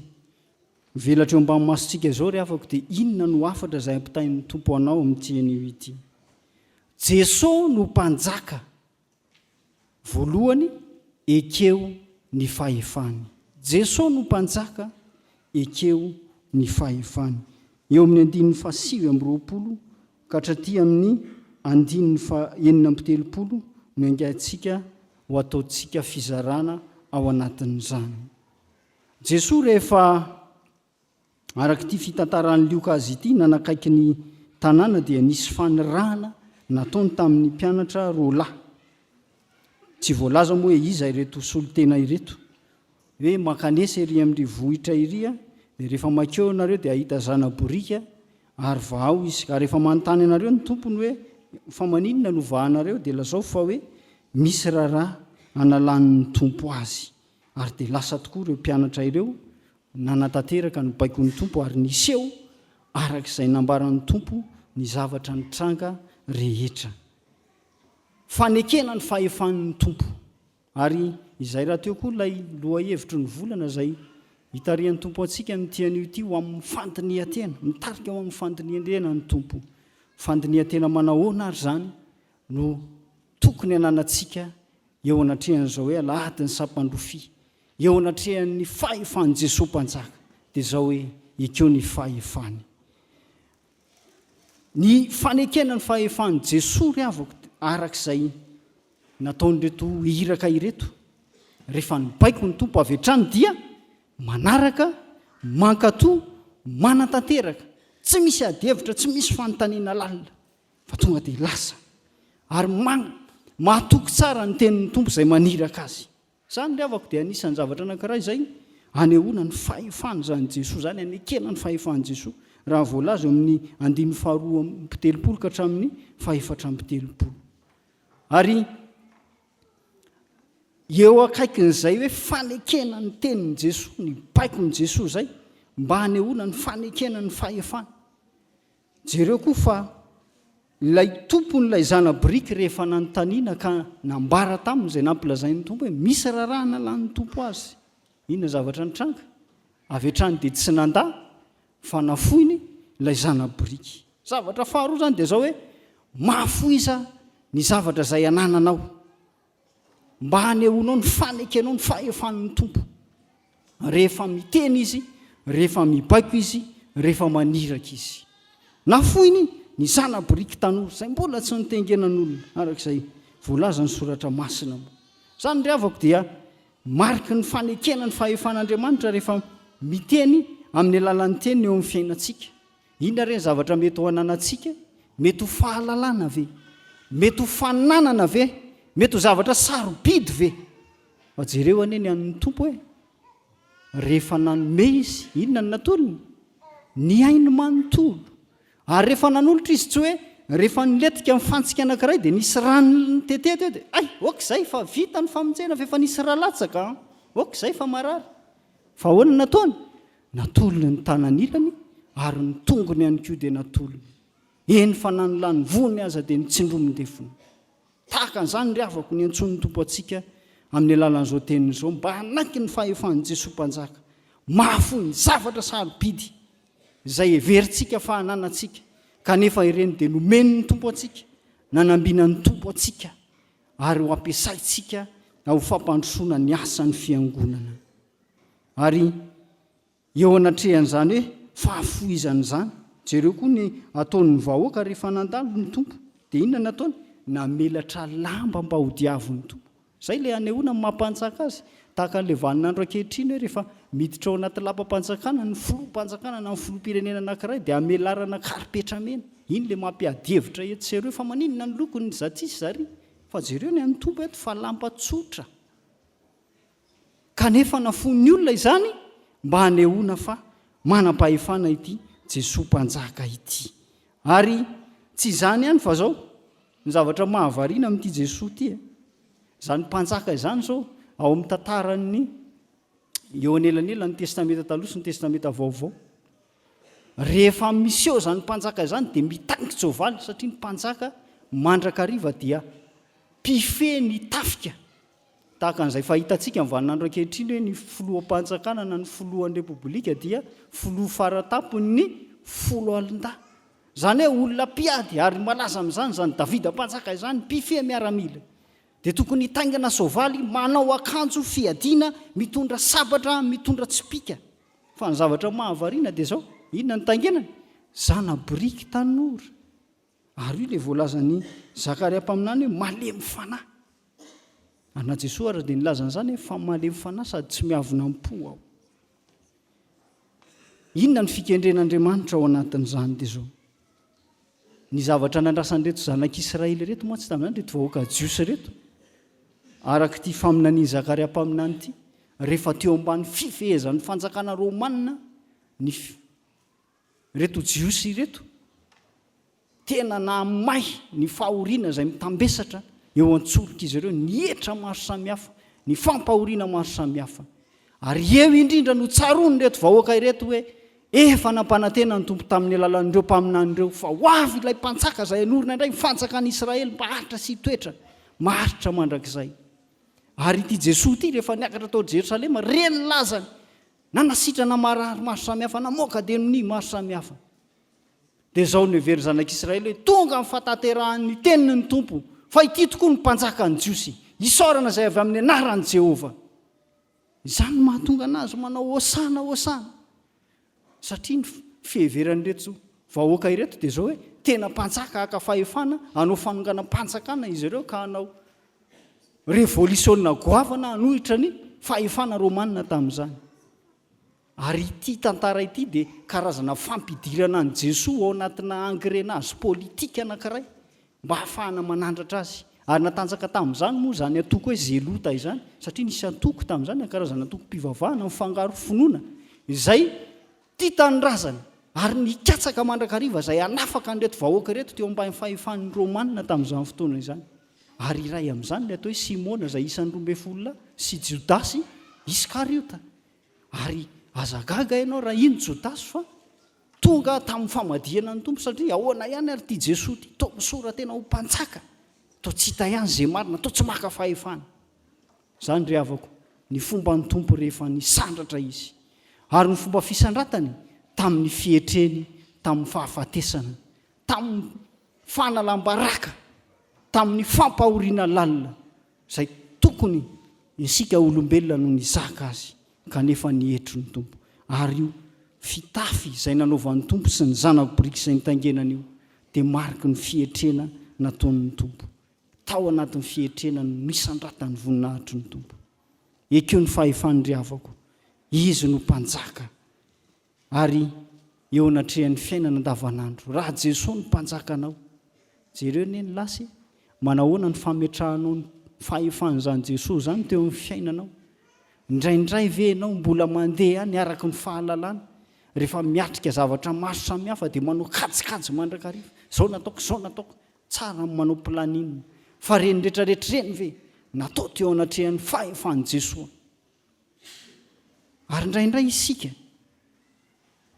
velatra eo ambany masontsika izao ry afako dia inona no afatra izay ampitain'ny tompo anao amin'ity anio ity. Jesosy no mpanjaka. Voalohany ekeo ny fahefany. Jesosy no mpanjaka ekeo ny fahefany. Eo amin'ny 5:20 ka hatraty amin'ny 9:30 no angatsika ho ataontsika fizarana ao anatin'izany. Jesosy rehefa arak'ity fitantaran'ny lioka azy ity nanakaiky ny tanàna dia nisy fanirahana nataony tamin'ny mpianatra roa lahy. Tsy voalaza moa hoe iza ireto solotena ireto hoe makanesa iry amin'ny vohitra iry dia rehefa makeo nareo dia ahita zana borika ary vahao izy. Ka rehefa manontany anareo ny tompony hoe fa maninona no vahanareo dia lazao fa hoe misy raharaha analan'ny tompo azy. Ary dia lasa tokoa ireo mpianatra ireo nanatanteraka ny baikon'ny tompo ary niseho arak'izay nambaran'ny tompo ny zavatra nitranga rehetra. Fanekena ny fahefan'ny tompo. Ary izay raha teo koa ilay loha hevitry ny volana izay hitarian'ny tompo antsika amin'tian'io ity ho amin'ny fandinihan-tena, mitarika ho amin'ny fandinihan-tena ny tompo. Fandinihan-tena manahoana ary zany no tokony ananantsika eo anatrehan'izao hoe alahady ny sampandrofia, eo anatrehan'ny fahefan'i Jesosy mpanjaka, dia izao hoe ekeo ny fahefany. Ny fanekena ny fahefan'i Jesosy ry havako arak'izay nataon'ireto hiraka ireto. Rehefa nibaiko ny tompo avy hatrany dia manaraka, mankatoa, manatanteraka, tsy misy adihevitra, tsy misy fanontaniana lalina, fa tonga dia lasa ary mahatoky tsara ny tenin'ny tompo izay maniraka azy. Zany ry havako dia anisan'ny zavatra anankiray izay anehoana ny fahefany zany Jesosy, zany anekena ny fahefany Jesosy raha voalaza eo amin'ny 5:7 ka hatramin'ny 4:7. Ary eo akaikin'izay hoe fanekena ny tenin'ny Jesosy, ny baikon' Jesosy zay mba hanehoana ny fanekena ny fahefany. Jereo koa fa ilay tompon'ilay zana-biriky rehefa nanontaniana ka nambara taminy izay nampilazain'ny tompo hoe misy rarahana lan'ny tompo azy. Inona zavatra nitranga? Avy hatrany dia tsy nandà fa nafoiny ilay zana-biriky. Zavatra faharoa zany dia zao hoe mahafoiza ny zavatra izay anananao, mba hanehoanao ny fanekenao ny fahefan'ny tompo. Rehefa miteny izy, rehefa mibaiko izy, rehefa maniraka izy. Nafoiny ny zana-biriky tanora izay mbola tsy nitengenan'olona arak'izay voalaza ny soratra masina. Zany ry havako dia mariky ny fanekena ny fahefan'Andriamanitra rehefa miteny amin'ny alalan'ny teny eo amin'ny fiainantsika. Inona re ny zavatra mety ho ananantsika? Mety ho fahalalana ve? Mety ho fananana ve? Mety ho zavatra sarobidy ve? Fa jereo anie ny an'ny tompo hoe rehefa nanome izy, inona ny natolony? Ny ainy manontolo. Ary rehefa nanolotra izy tsy hoe rehefa niletika mifantsika anankiray dia nisy rano tetety eo dia okizay fa vita ny famonjena fa efa nisy rahalatsaka, okizay fa marary. Fa ahoana nataony? Natolony ny tanan'ilany ary ny tongony ihany koa dia natolony. Eny fa nanolany vony aza dia nitsindromon-defony. Tahaka an'izany ry havako ny antson'ny tompo antsika amin'ny alalan'izao tenin'izao mba hanaky ny fahefan'i Jesosy mpanjaka, mahafoy ny zavatra sarobidy izay heverintsika fa hananantsika, kanefa ireny dia nomeny ny tompo antsika, nanambiana ny tompo antsika ary ho ampiasaintsika ho fampandrosoana ny asan'ny fiangonana. Ary eo anatrehan'izany hoe fahafoizan'izany, jereo koa ny ataon'ny vahoaka rehefa nandalo ny tompo dia inona nataony? Namelatra lamba mba ho diavon'ny tompo. Izay ilay anehoana mampanjaka azy, tahaka an'ilay vaninandro ankehitriny hoe rehefa miditra ao anaty lapa-panjakana ny filoham-panjakana na ny filoham-pirenena anankiray dia amelarana karipetra mena. Iny ilay mampiadevitra eto sy ireo fa maninona ny lokony zatsisy zary, fa jereo ny an'ny tompo eto fa lampatsotra. Kanefa nafon'ny olona izany mba hanehoana fa manam-pahefana ity Jesosy mpanjaka ity. Ary tsy izany ihany fa zao ny zavatra mahavariana amin'ity Jesosy ity, izany mpanjaka izany zao ao amin'ny tantarany eo anelanelany testamenta taloha sy ny testamenta vaovao. Rehefa misy eo izany mpanjaka izany dia mitanika tsoavaly, satria ny mpanjaka mandrakariva dia mpife ny tafika. Tahaka an'izay fahitantsika amin'ny vaninandro ankehitriny hoe ny filoham-panjakana na ny filohan'ny repoblika dia filoha faratapony ny 10 alin-dà. Zany hoe olona mpiady ary malaza amin'izany zany Davida mpanjaka izany mpife miaramila. Dia tokony hitaingana soavaly, manao akanjo fiadiana, mitondra sabatra, mitondra tsipika. Fa ny zavatra mahavariana dia zao, inona ny taingenany? Zana-biriky tanora. Ary io ilay voalazan'ny Zakaria mpaminany hoe malemy fanahy. Ana Jesosy ary dia nilazan'izany hoe fa malemy fanahy sady tsy miavonam-po aho. Inona ny fikendren'Andriamanitra ao anatin'izany dia zao? Ny zavatra nandrasan'ireto zanak'Israely reto moa tsy tamin'izany reto vahoaka jiosy reto, araka ity faminanian'i Zakaria mpaminany ity, rehefa teo ambany fifehezan'ny fanjakana Romanina ny reto jiosy reto, tena namay ny fahoriana izay mitambesatra eo an-tsoroka izy ireo, ny hetra maro samihafa, ny fampahoriana maro samihafa. Ary eo indrindra no tsaroany reto vahoaka ireto hoe efa nampanantena ny tompo tamin'ny alalan'ireo mpaminan'ireo fa ho avy ilay mpantsaka izay anorina indray mifantsaka an'Israely mba haritra sy toetra maharitra mandrakizay. Ary ity Jesosy ity rehefa niakatra tao Jerosalema reny lazany nanasitrana marary maro samihafa namoaka denony maro samihafa. Dia izao ny hevery zanak'Israely hoe tonga amin'ny fahataterahan'ny teniny ny tompo fa ity tokoa ny mpanjaka ny Jiosy isaorana izay avy amin'ny anaran'i Jehovah. Izany no mahatonga anazy manao hosana hosana satria ny fiheveran'ireto vahoaka ireto dia izao hoe tena mpanjaka haka fahefana hanao fanongana mpanjakana izy ireo ka hanao revolisiona goavana hanohitra ny fahefana romanina tamin'izany. Ary ity tantara ity dia karazana fampidirana ny Jesosy ao anatina engrenage politika anankiray mba hahafahana manandratra azy. Ary natanjaka tamin'izany moa izany atoko hoe zelota izany satria nisy atoko tamin'izany karazana atoko mpivavahana mifangaro finoana izay tia tanorazana ary nikatsaka mandrakariva izay anafaka an'ireto vahoaka ireto teo ambany fahefan'ny romanina tamin'izany fotoana izany. Ary iray amin'izany ilay atao hoe Simona izay isan'ny 12 sy Jodasy Iskariota. Ary aza gaga ianao raha iny Jodasy fa tonga tamin'ny famadihana ny tompo satria ahoana ihany ary ity Jesosy ity to misora tena ho mpantsaka to tsy hita ihany izay marina to tsy maka fahefana. Izany ry havako ny fomba ny tompo rehefa nisandratra izy. Ary ny fomba fisandratany tamin'ny fietreny, tamin'ny fahafatesana, tamin'ny fanalam-baraka, tamin'ny fampahoriana lalina izay tokony isika olombelona no nizaka azy kanefa nihetro ny tompo. Ary io fitafy izay nanaovan'ny tompo sy ny zanako boriky izay nitangenana io dia mariky ny fietrena nataon'ny tompo. Tao anatin'ny fietrena no nisandratany voninahitry ny tompo. Ekeo ny fahefany ry havako. Izy no mpanjaka. Ary eo anatrehan'ny fiainana andavanandro. Raha Jesosy no mpanjaka anao, jereo neny lasy manahoana ny fametrahanao ny fahefan'izany Jesosy zany teo amin'ny fiainanao. Indraindray ve ianao mbola mandeha any araka ny fahalalana rehefa miatrika zavatra maro samihafa dia manao kajikajy mandrakariva. Zao nataoko tsara manao planinina. Fa reny rehetrarehetra reny ve natao teo anatrehan'ny fahefan'i Jesosy. Ary indraindray isika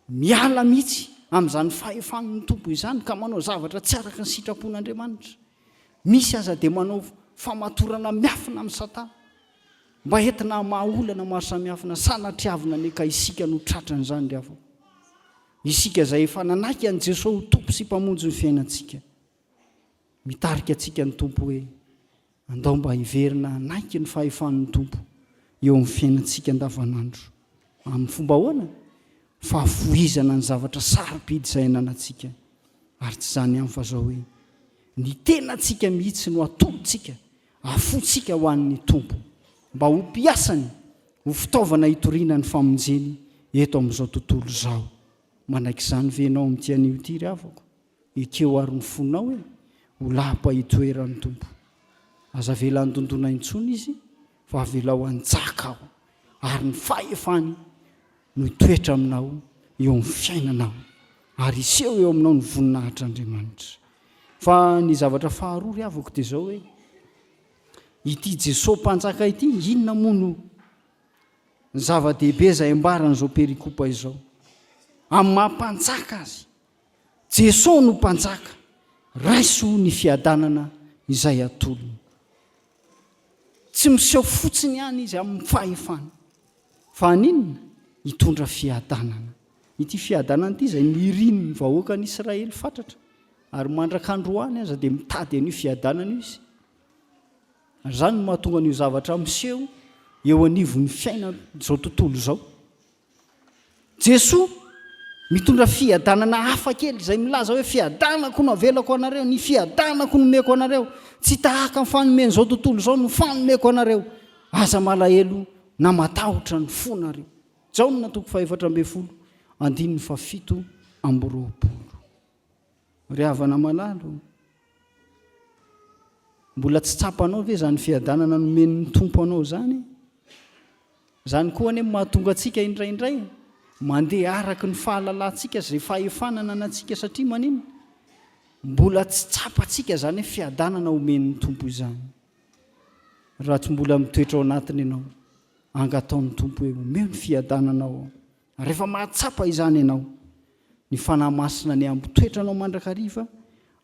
miala mihitsy amin'izany fahefan'ny tompo izany ka manao zavatra tsy araka ny sitrapon'Andriamanitra. Misy aza dia manao famatorana miafina amin'ny Satana mba entina mahaolana maro samihafa sanatriavina ny ka isika no tratran'izany ry havako. Isika izay efa nanaiky an'i Jesosy ho tompo sy mpamonjy ny fiainantsika, mitarika antsika ny tompo hoe andao mba hiverina naiky ny fahefan'ny tompo eo amin'ny fiainantsika andavanandro. Amin'ny fomba ahoana? Fahafoizana ny zavatra sarobidy izay ananantsika. Ary tsy izany ihany fa zao hoe ny tenantsika mihitsy no atolontsika, afontsika ho an'ny tompo mba ho mpiasany ho fitaovana hitoriana ny famonjeny eto amin'izao tontolo izao. Manaiky izany venao amin'ity anio ity ry havako. Ekeo ary ny fonao hoe ho lapa hitoeran'ny tompo. Aza vela handondona intsony izy fa avela ho anjaka aho. Ary ny fahefany no hitoetra aminao eo amin'ny fiainanao ary iseho eo aminao ny voninahitr'Andriamanitra. Fa ny zavatra faharoa ry havako dia izao hoe ity Jesosy mpanjaka ity inona moa no ny zava-dehibe izay ambaran'izao perikopa izao amin'ny mampanjaka azy. Jesosy no mpanjaka, raiso ny fiadanana izay atolony. Tsy miseho fotsiny ihany izy amin'ny fahefana fa ninona hitondra fiadanana. Ity fiadanana ity izay niriny ny vahoaka an'Israely fatratra ary mandrak'androany aza dia mitady an'io fiadanana io izy. Izany no mahatonga an'io zavatra miseho eo anivon'ny fiaina izao tontolo izao. Jesosy mitondra fiadanana hafa kely izay milaza hoe fiadanako no avelako anareo, ny fiadanako no meko anareo, tsy tahaka ny fanomeny izao tontolo izao no fanomeko anareo. Aza malahelo na matahotra ny fonareo. Zao no natoko 412 andininy 7 ry havana malalo. Mbola tsy tsapanao ve zany fiadanana nomen'ny tompo anao zany? Zany koa ane mahatonga antsika indraindray mandeha araka ny fahalalantsika izay fahefanana anantsika satria manino mbola tsy tsapantsika zany hoe fiadanana omen'ny tompo izany. Raha tsy mbola mitoetra ao anatiny ianao, angataon'ny tompo hoe omeo ny fiadananao rehefa mahatsapa izany ianao ny fanahy masina ny ambotoetranao mandrakariva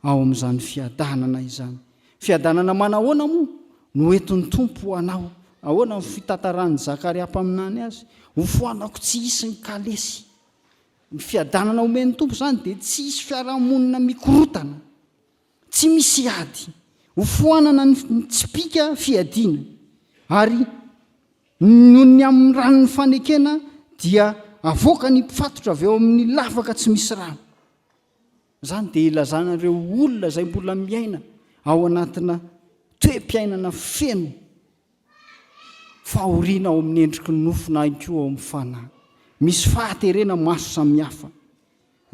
ao amin'izany fiadanana izany. Fiadanana manahoana moa no entin'ny tompo anao. Ahoana ny fitantarany Zakaria mpaminany azy, ho foanako tsy hisy ny kalesy. Ny fiadanana omen'ny tompo zany dia tsy hisy fiarahamonina mikorotana, tsy misy ady, ho foanana ny tsipika fiadiana, ary noho ny amin'ny ranon'ny fanekena dia avoaka ny mpifatotra avy eo amin'ny lavaka tsy misy rano. Zany dia ilazana ireo olona izay mbola miaina ao anatina toe-piainana feno fahoriana ao amin'ny endriky ny nofona ihany ao amin'ny fanahy. Misy fahaterena maso samihafa.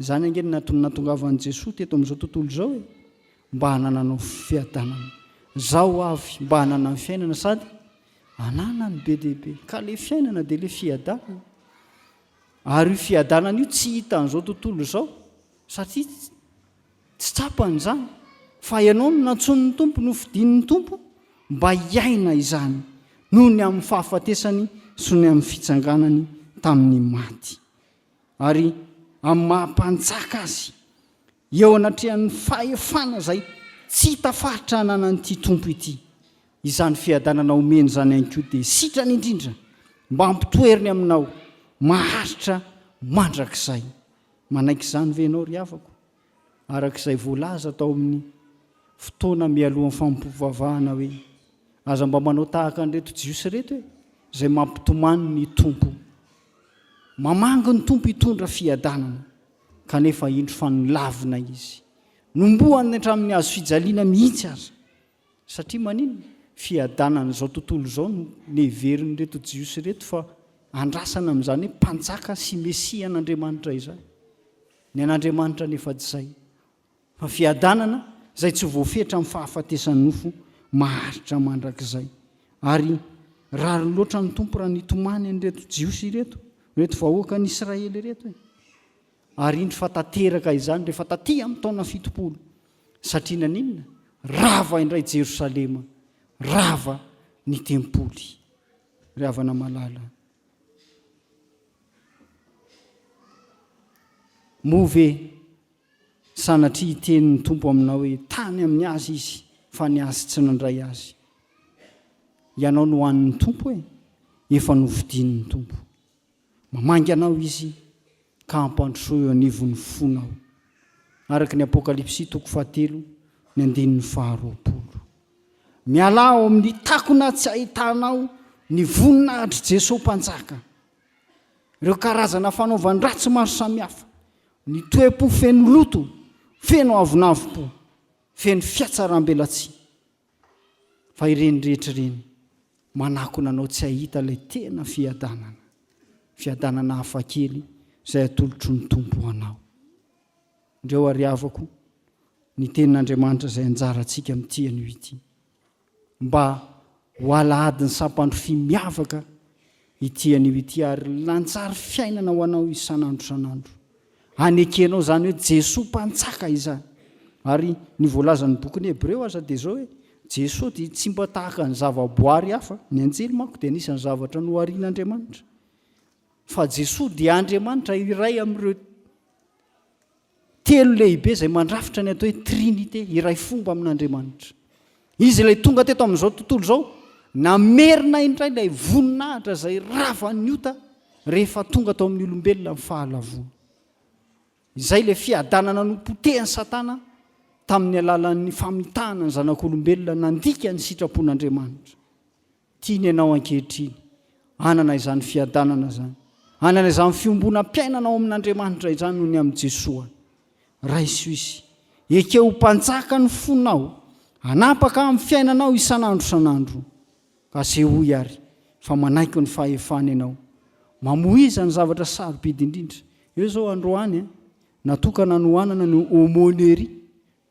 Zany angeny natongavan'i Jesosy teto amin'izao tontolo izao hoe mba hanananao fiadanana. Zao avy mba hanana fiainana sady hanana ny be dehibe. Ka le fiainana dia le fiadanana. Ary io fiadanana io tsy hita an'izao tontolo izao satria tsy tsapany izany. Fa ianao no nantson'ny tompo, no fidin'ny tompo mba hiaina izany noho ny amin'ny fahafatesany sy ny amin'ny fitsanganany tamin'ny maty. Ary amin'ny mahampanjaka azy eo anatrehan'ny fahefana izay tsy hita faritra hananan'ity tompo ity. Izany fiadanana omeny zany ihany koa dia sitrany indrindra mba hampitoeriny aminao maharitra mandrakizay. Manaiky izany ve ianao ry havako? Arak'izay voalaza tao amin'ny fotoana mialohan'ny fampipovavahana hoe aza mba manao tahaka an'ireto jiosy reto hoe izay mampitomany ny tompo. Mamangy ny tompo hitondra fiadanana kanefa indro fanolavina izy. Nombohany hatramin'ny hazo fijaliana mihitsy aza. Satria manino? Fiadanana izao tontolo izao no neverin'ny reto jiosy reto fa andrasana amin'izany hoe mpanjaka sy mesia an'Andriamanitra izany. Ny an'Andriamanitra nefa tsy izay. Fa fiadanana izay tsy voafetra amin'ny fahafatesan'ny nofo maharitra mandrakizay. Ary rary loatra ny tompo raha nitomany an'ireto jiosy reto vahoaka ny Israely reto. Ary indro fa tanteraka izany rehefa taty amin'ny taona 70. Satria naninona? Rava indray Jerosalema, rava ny tempoly. Ry havana malala. Move sanatria hitenin'ny tompo aminao hoe tany amin'ny azy izy fa ny azy tsy nandray azy. Ianao no hoan'ny tompo hoe efa novidin'ny tompo. Mamangy anao izy ka hampandroso eo anivon'ny fonao. Araka ny Apokalipsy 7:9-20. Miala ao amin'ny takona tsy ahitanao ny voninahitry Jesosy mpanjaka. Ireo karazana fanaovan-dratsy maro samihafa. Ny toe-po feno loto, feno avonavim-po, feno fiatsaram-belatsia. Fa ireny rehetra ireny manakona anao tsy ahita ilay tena fiadanana. Fiadanana hafakely izay atolotro ny tompo anao. Ndreo ary havako ny tenin'Andriamanitra izay anjarantsika amin'ity anio ity. Mba ho alahady ny sampandrofy miavaka ity anio ity ary lanjary fiainana ho anao isan'andro san'andro. Anekenao zany hoe Jesosy mpanjaka izany. Ary ny voalazan'ny bokin'ny Hebreo aza dia zao hoe Jesosy dia tsy mba tahaka ny zavaboary hafa. Ny anjely manko dia anisan'ny zavatra noharian'Andriamanitra. Fa Jesosy dia Andriamanitra iray amin'ireo telo lehibe izay mandrafitra ny atao hoe Trinité, iray fomba amin'Andriamanitra. Izy ilay tonga teto amin'izao tontolo izao namerina indray ilay voninahitra izay ravan'ny ota rehefa tonga tao amin'ny olombelona amin'ny fahalavona. Izay ilay fiadanana nopotehan'ny Satana tamin'ny alalan'ny famitahana ny zanak'olombelona nandika ny sitrapon'Andriamanitra. Tiany ianao ankehitriny hanana izany fiadanana izany. Hanana izany fiombonam-piainana ao amin'Andriamanitra izany noho ny amin'ny Jesosy. Ray Soisy, ekeo mpanjaka ny fonao, hanapaka amin'ny fiainanao isan'andro san'andro. Ka se hoy ary fa manaiky ny fahefana ianao. Mamoiza ny zavatra sarobidy indrindra. Eo zao androany natokana nohanana ny aumônerie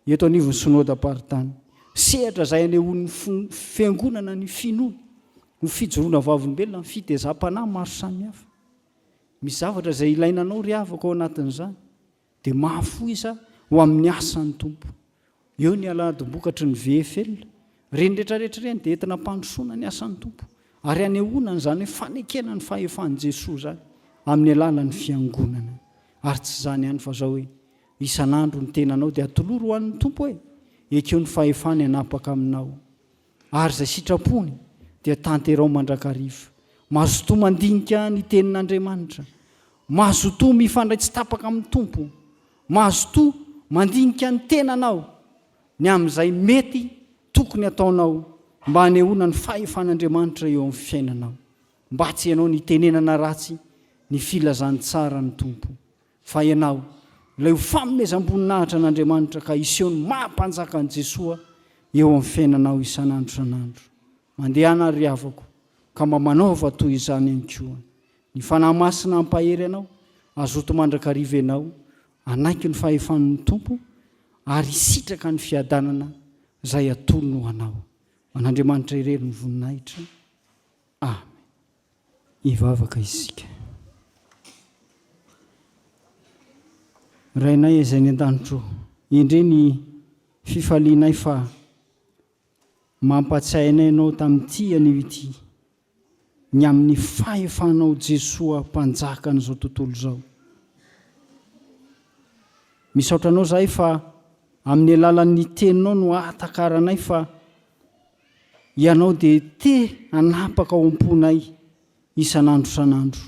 eto anivon'ny synodam-paritany. Sehatra izay anehoan'ny fiangonana ny finoana, ny fijoroana vavolombelona, ny fitezam-panahy maro samihafa. Misy zavatra izay ilainanao ry havako ao anatin'izany dia mahafoiza ho amin'ny asan'ny tompo. Eo ny aladim-bokatry ny VFL. Reny rehetrarehetra ireny dia entina mpandrosoana ny asan'ny tompo. Ary anehoana n'izany hoe fanekena ny fahefan'i Jesosy zany amin'ny alalan'ny fiangonana. Ary tsy zany ihany fa zao hoe isan'andro ny tenanao dia atoloro ho an'ny tompo hoe ekeo ny fahefany hanapaka aminao. Ary izay sitrapony dia tanterao mandrakariva. Mahazo toa mandinika ny tenin'Andriamanitra. Mahazo toa mifandray tsy tapaka amin'ny tompo. Mahazo toa mandinika ny tenanao. Ny amin'izay mety tokony ataonao mba hanehoana ny fahefan'Andriamanitra eo amin'ny fiainanao. Mba tsy ianao ny tenenana ratsy ny filazany tsara ny tompo. Fa ianao ilay ho fanomezam-boninahitra n'Andriamanitra ka iseho ny mahampanjaka an'i Jesosy eo amin'ny fiainanao isan'andro isan'andro. Mandehana ary havako ka mba manaova toy izany ihany koa. Ny fanahy masina hampahery ianao, azoto mandrakariva ianao, anaiky ny fahefan'ny tompo ary isitraka ny fiadanana izay atolony ho anao. An'Andriamanitra irery ny voninahitra. Amen. Ivavaka isika. Rainay izay ny an-danitro, indre ny fifalianay fa mampatsiainay ianao tamin'ity anio ity, ny amin'ny fahefanao Jesosy mpanjaka an'izao tontolo izao. Misaotra anao zahay fa amin'ny alalan'ny teninao no atakaranay fa ianao dia te hanapaka ao am-ponay isan'andro isan'andro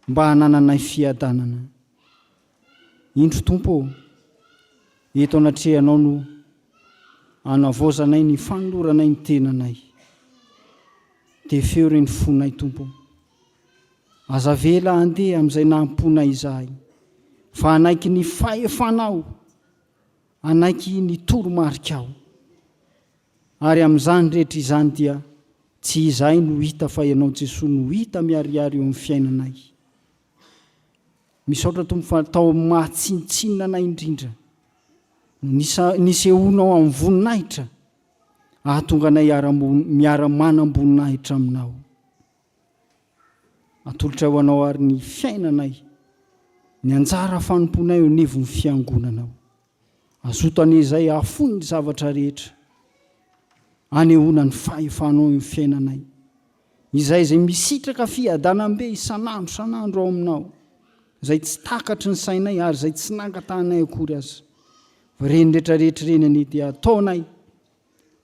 mba hanananay fiadanana. Indro tompo, eto anatrehanao no hanavoazanay ny fanoloranay ny tenanay. Dia feo reny fonay tompo. Aza vela andeha amin'izay namponay izahay. Fa anaiky ny fahefanao, anaiky ny toromarikao. Ary amin'izany rehetra izany dia tsy izahay no hita fa ianao Jesosy no hita miariary eo amin'ny fiainanay. Misaotra tompo fa tao mahatsinitsinina anay indrindra. Nisehoanao amin'ny voninahitra ahatonga anay miara-manam-boninahitra aminao. Atolotra ho anao ary ny fiainanay, ny anjara fanomponay eo anivon'ny fiangonanao. Azoto an'izay ahafoy ny zavatra rehetra, anehoana ny fahefanao eo fiainanay. Izay misitraka fiadanam-be isan'andro isan'andro ao aminao, izay tsy takatry ny sainay ary izay tsy nangatanay akory aza. Fa reny rehetrarehetra reny any dia ataonay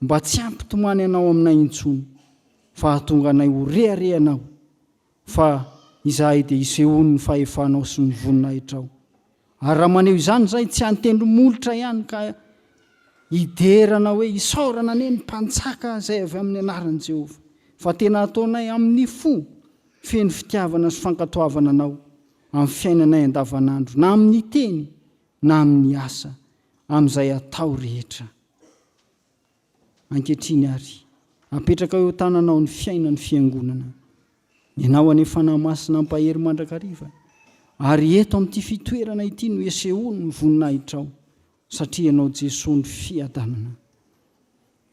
mba tsy ampitomany anao aminay intsony, fa hahatonga anay ho reharehanao, fa izahay dia isehoany ny fahefanao sy ny voninahitrao. Ary raha maneho izany izay tsy antendromolotra ihany ka hiderana hoe isaorana ane ny mpanjaka izay avy amin'ny anaran'i Jehovah, fa tena ataonay amin'ny fo feno fitiavana sy fankatoavana anao amin'ny fiainanay andavanandro, na amin'ny teny na amin'ny asa, amin'izay atao rehetra. Ankehitriny ary apetraka eo tananao ny fiainan'ny fiangonana. Ianao anefa fanahy masina hampahery mandrakariva. Ary eto amin'ity fitoerana ity no isehoany ny voninahitrao, satria ianao Jesosy ny fiadanana.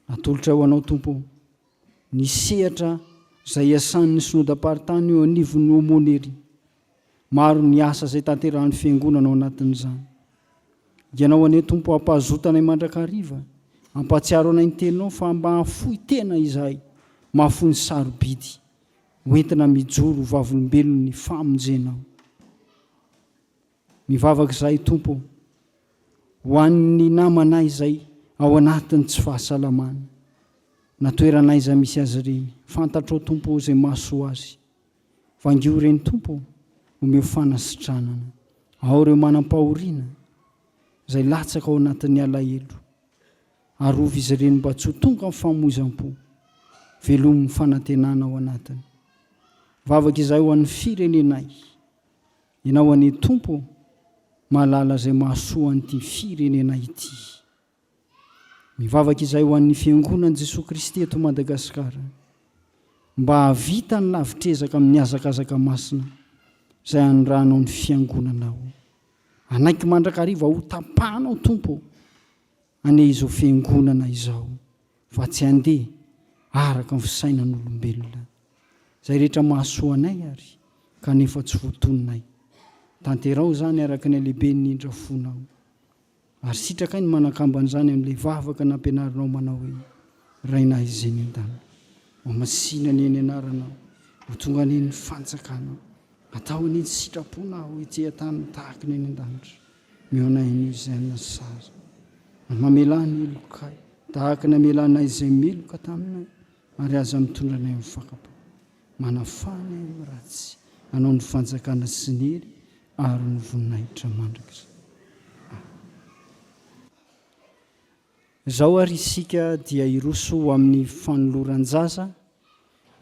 Atolotra ho anao tompo ny sehatra izay iasan'ny synodam-paritany eo anivon'ny homonery. Maro ny asa izay tanterahan'ny fiangonana ao anatin'izany. Ianao ane tompo hampahazotanay mandrakariva, hampatsiaro anay ny teninao fa mba hafoy tena izahay, mahafoy ny sarobidy, hoentina mijoro vavolombelony ny famonjenao. Mivavaka izay tompo ho an'ny namanay izay ao anatin'ny tsy fahasalamana, natoeranay izay misy azy ireny, fantatrao tompo izay mahasoa azy. Vangio reny tompo omeo fanasitranana, ao ireo manam-pahoriana izay latsaka ao anatin'ny alahelo, arovy izy ireny mba tsy ho tonga amin'ny famoizam-po, velomin'ny fanantenana ao anatiny. Vavaka izay ho an'ny firenenay, ianao ane tompo mahalala izay mahasoa an'ity firenenay ity. Mivavaka izay ho an'ny fiangonan'i Jesosy Kristy eto Madagasikara, mba havita ny lavitrezaka amin'ny azakazaka masina izay anoranao ny fiangonanao. Anaiky mandrakariva ho tapahanao tompo ane izao fiangonana izao, fa tsy andeha araka ny fisainan'olombelona. Izay rehetra mahasoa anay ary kanefa tsy voatononay. Tanterao izany araka ny alehibe ny indrafonao. Ary sitrakay ny manakamban'izany amin'ilay vavaka nampianarinao manao hoe rainay izay ny an-tany. Mamasina ny eny anaranao, ho tonga ny fanjakanao. atao ny sitrapona ho itsehantany tahaka ny eny an-danitra mionay izay nasaza mamelany elokay tahaka ny amelana izay meloka taminay ary aza mitondra anay amin'ny fakapo manafana amin'ny ratsy anao ny fanjakana sy ny hery ary ny voninahitra mandrakizay. Izao ary isika dia iroso amin'ny fanoloran-jaza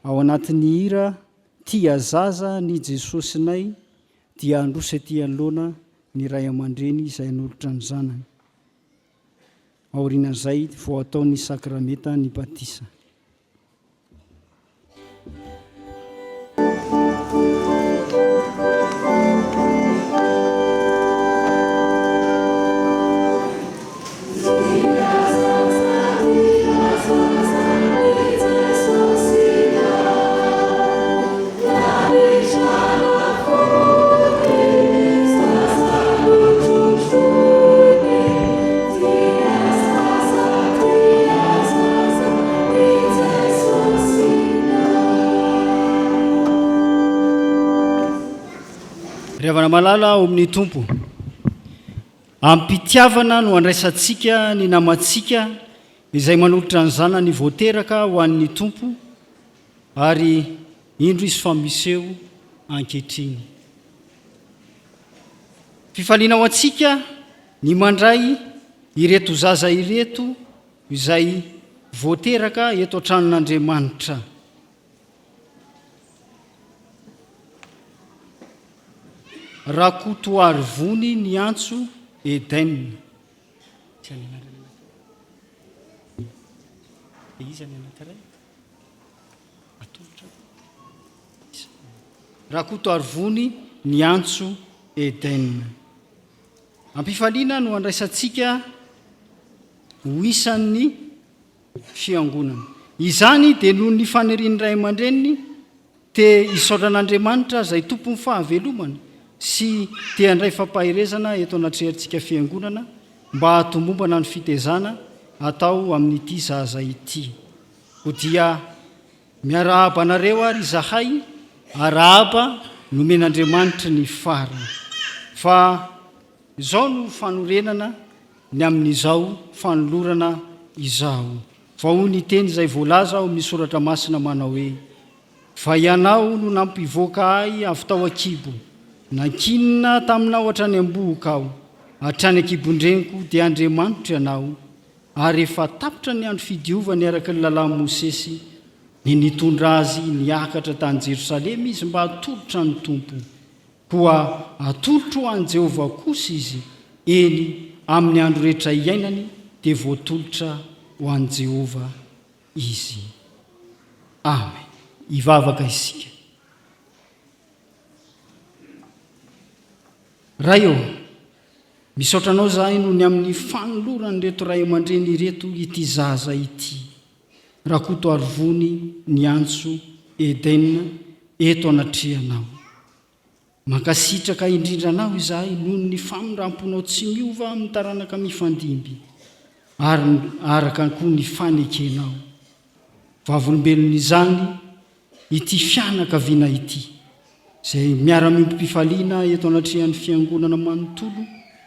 ao anatin'ny hira tia zaza ny Jesosinay dia androso ety anoloana ny ray aman-dreny izay anolotra ny zanany. Aorian'izay vao ataony sakramenta ny batisa. Riavana malala ao amin'ny tompo. Ampitiavana no andraisantsika ny namantsika izay manolotra ny zanany voateraka ho an'ny tompo ary indro izy famiseho ankehitriny. Fifaliana ho antsika ny mandray ireto zaza ireto izay voateraka eto an-tranon'Andriamanitra. Rakotoary vony ny antso Eden. Rakotoary vony ny antso Eden. Ampifaliana no andraisantsika ho isan'ny fiangonana. Izany dia noho ny fanirian'ny ray aman-dreniny te hisaotra an'Andriamanitra izay tompon'ny fahavelomana sy te handray fampahirezana eto anatrehitsika fiangonana mba hatombombana ny fitezana atao amin'ity zaza ity. Ho dia miarahaba anareo ary izahay arahaba nomen'Andriamanitra ny farany. Fa izao no fanorenana ny amin'izao fanolorana izao. Fa hoy ny teny izay voalaza ao amin'ny soratra masina manao hoe: fa ianao no nampivoaka ahy avy tao an-kibo, nankinina taminao hatrany am-bohoka aho, hatrany an-kibon-dreniko dia Andriamanitra ianao. Ary efa tapitra ny andro fidiovany araka ny lalàn'i Mosesy ny nitondra azy niakatra tany Jerosalema izy mba hatolotra ny tompo, koa hatolotra ho an'i Jehovah kosa izy eny amin'ny andro rehetra iainany dia voatolotra ho an'i Jehovah izy. Amen. Ivavaka isika. Raio, misaotra anao zahay noho ny amin'ny fanolorany reto ray aman-dreny reto ity zaza ity. Rakotoary vony ny antso Eden eto anatrehanao. Mankasitraka indrindra anao izahay noho ny famindramponao tsy miova amin'ny taranaka mifandimby ary araka koa ny fanekenao. Vavolombelon' izany ity fianakaviana ity izay miara-miompifaliana eto anatrehan'ny fiangonana manontolo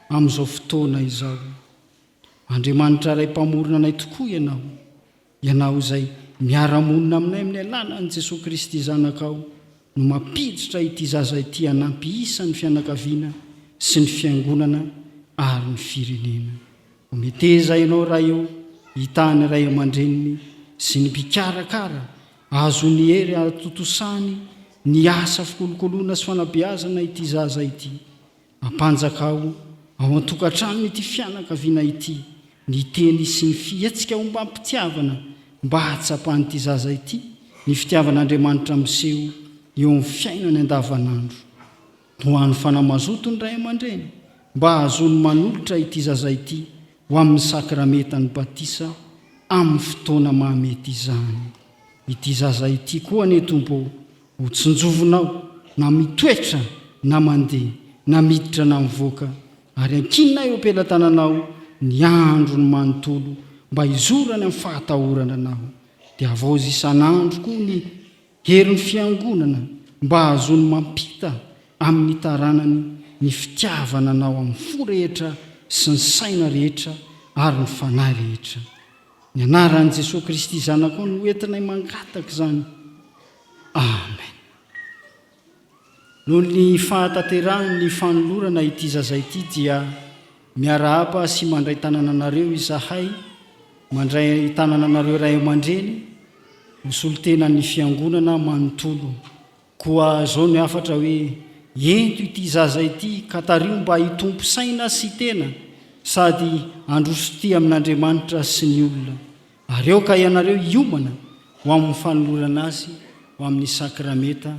amin'izao fotoana izao. Andriamanitra ray mpamorona anay tokoa ianao izay miara-monina aminay amin'ny alanan'i Jesosy Kristy zanakao no mampiditra ity zaza ity hanampy isan'ny fianakaviana sy ny fiangonana ary ny firenena. Ometeza ianao raha eo hitany ray aman-dreniny sy ny mpikarakara azo ny hery atotosany ny asa fikolokoloana sy fanabeazana ity zaza ity. Ampanjakao ao an-tokantrano ity fianakaviana ity ny teny sy ny fihetsika ho mba mpitiavana mba hatsapanyity zaza ity ny fitiavan'Andriamanitra miseho eo amin'ny fiainany andavanandro. Ho an'ny fanamazoto ny ray aman-dreny mba hazony manolotra ity zaza ity ho amin'ny sakramentany batisa amin'ny fotoana mahamety izany. Ity zaza ity koa ny tompo ho tsinjovinao na mitoetra na mandeha na miditra na mivoaka ary ankinina eo am-pelantananao ny andro ny manontolo mba hizorany amin'ny fahatahorana anao. Dia avozy isan'andro koa ny herin'ny fiangonana mba hazony mampita amin'ny taranany ny fitiavana anao amin'ny fo rehetra sy ny saina rehetra ary ny fanahy rehetra. Ny anaran'i Jesosy Kristy zanako no entinay mangataka izany. Amen. Noho ny fahatanterahany ny fanolorana ity zaza ity dia miarahapa sy mandray tanana anareo izahay, mandray tanana anareo ray aman-dreny, misolotena ny fiangonana manontolo. Koa zao ny afatra hoe ento ity zaza ity ka tario mba hitompo saina sy tena sady androsoty amin'Andriamanitra sy ny olona. Ary eo ka ianareo hiomana ho amin'ny fanolorana azy ho amin'ny sakrameta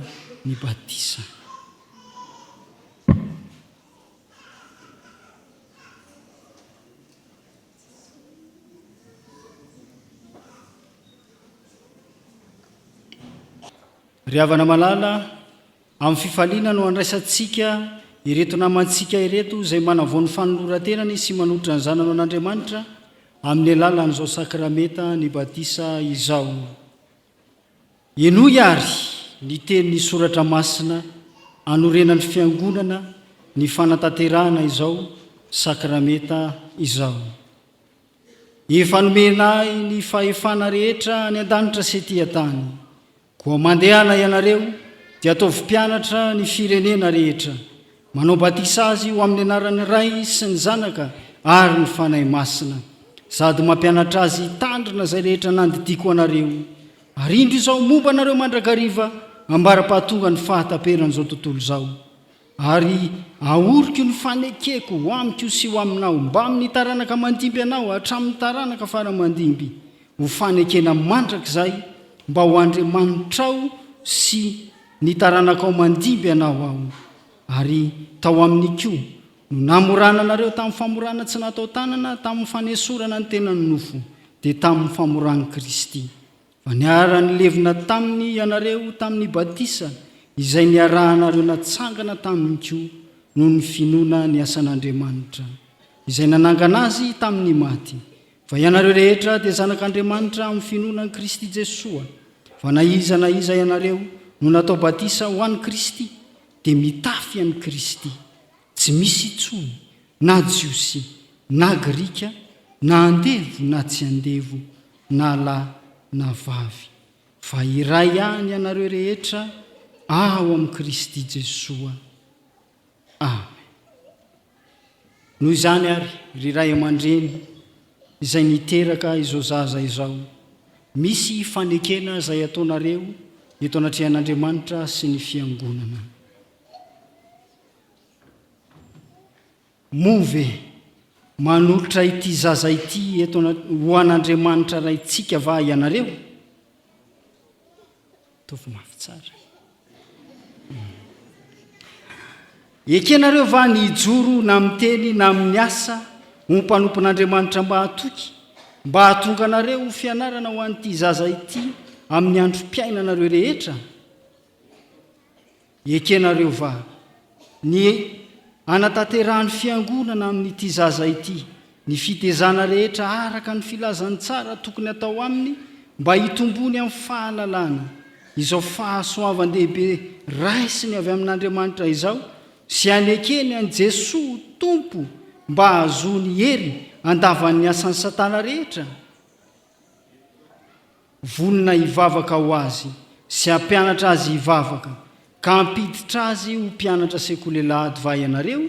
ny batisa. Ry havana malala, amin'ny fifaliana no andraisantsika ireto namantsika ireto izay manavoany fanoloran-tenany sy manotra ny zanany an'Andriamanitra amin'ny alalan'izao sakrameta ny batisa izao. Enoy ary ny tenin'ny soratra masina anorenan'ny fiangonana ny fanatanterahana izao sakrameta izao. Efa nomenay ny fahefana rehetra ny an-danitra sy ety an-tany. Koa mandehana ianareo dia ataovy mpianatra ny firenena rehetra, manao batisa azy ho amin'ny anaran'ny Ray sy ny Zanaka ary ny fanahy masina, sady mampianatra azy tandrina izay rehetra nandidiko anareo. Ary indro izao momba anareo mandrakariva ambara-pahatonga ny fahataperan'izao tontolo izao. Ary aoriko ny fanekeko ho amiko sy ho aminao mba amin'ny taranaka mandimby anao hatramin'ny taranaka faramandimby, ho fanekena mandrakizay mba ho Andriamanitrao sy ny taranakao mandimby anao aho. Ary tao amin'iko no namorana anareo tamin'ny famorana tsy natao tanana tamin'ny fanesorana ny tenany nofo dia tamin'ny famoran'i Kristy. Fa niarany levina taminy ianareo tamin'ny batisa izay niarahanareo natsangana tamin'iko noho ny finoana ny asan'Andriamanitra izay nanangana azy tamin'ny maty. Fa ianareo rehetra dia zanak'Andriamanitra amin'ny finoana ny Kristy Jesosy. Fa na iza ianareo no natao batisa ho an'i Kristy dia mitafy an'i Kristy. Tsy misy intsony na jiosy na grika na andevo na tsy andevo na lahy na vavy, fa iray ihany ianareo rehetra ao amin'i Kristy Jesosy. Amen. Noho izany ary ry ray aman-dreny izay niteraka izao zaza izao, misy fanekena izay ataonareo eto anatrehan'Andriamanitra sy ny fiangonana. Move manolotra ity zaza ity eto ho an'Andriamanitra raintsika va ianareo? Tovy mafy tsara. Ekenareo va ny ijoro na miteny na amin'ny asa ho mpanompon'Andriamanitra mba hatoky, mba hatonga anareo fianarana ho an'ity zaza ity amin'ny androm-piainanareo rehetra? Ekenareo va ny anatanterahany fiangonana amin'ity zaza ity ny fitezana rehetra araka ny filazany tsara tokony atao aminy mba hitombony amin'ny fahalalana izao fahasoavan-dehibe raisiny avy amin'Andriamanitra izao, sy anekeny an'i Jesosy Tompo mba hahazoany hery andavan'ny asan'ny Satana rehetra. Vonona hivavaka ho azy sy hampianatra azy hivavaka, ka hampiditra azy ho mpianatra sekolelahady va ianareo?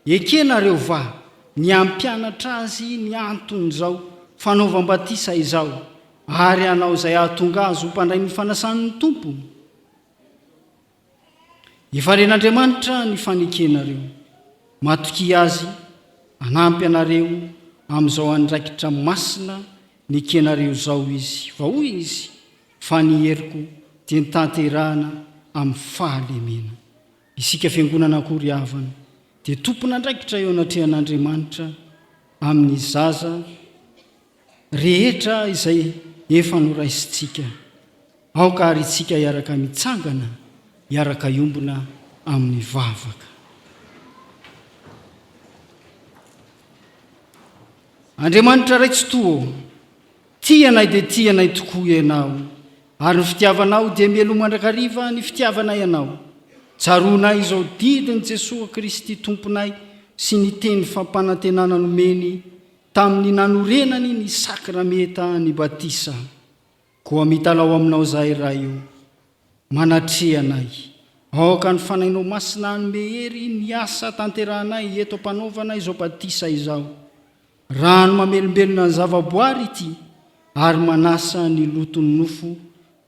Ekenareo va ny hampianatra azy ny anton'izao fanaovam-batisa izao, ary anao izay ahatonga azy ho mpandray ny fanasan'ny Tompo? Efa ren'Andriamanitra ny fanekenareo, matoky azy hanampy anareo amin'izao andraikitra masina ny kenareo zao izy. Fa hoy izy, fa ny heriko dia ny tanterahana amin'ny fahalemena. Isika fiangonana akory havana dia tompona andraikitra eo anatrehan'Andriamanitra amin'ny zaza rehetra izay efa noraisintsika. Aoka ary itsika hiaraka mitsangana, hiaraka iombona amin'ny vavaka. Andriamanitra raitsy toa, tianay dia tianay tokoa ianao, ary ny fitiavanao dia mielo mandrakariva ny fitiavanay ianao. tsaroanay izao didiny Jesosy Kristy tomponay sy ny teny fampanantenana nomeny tamin'ny nanorenany ny sakrameta ny batisa. Koa mitalao aminao zahay raha io, manatrehanay aoka ny fanainao masina ny mehery ny asa tanterahanay eto ampanaovana izao batisa izao, rano mamelombelona ny zavaboary ity ary manasa ny lotony nofo,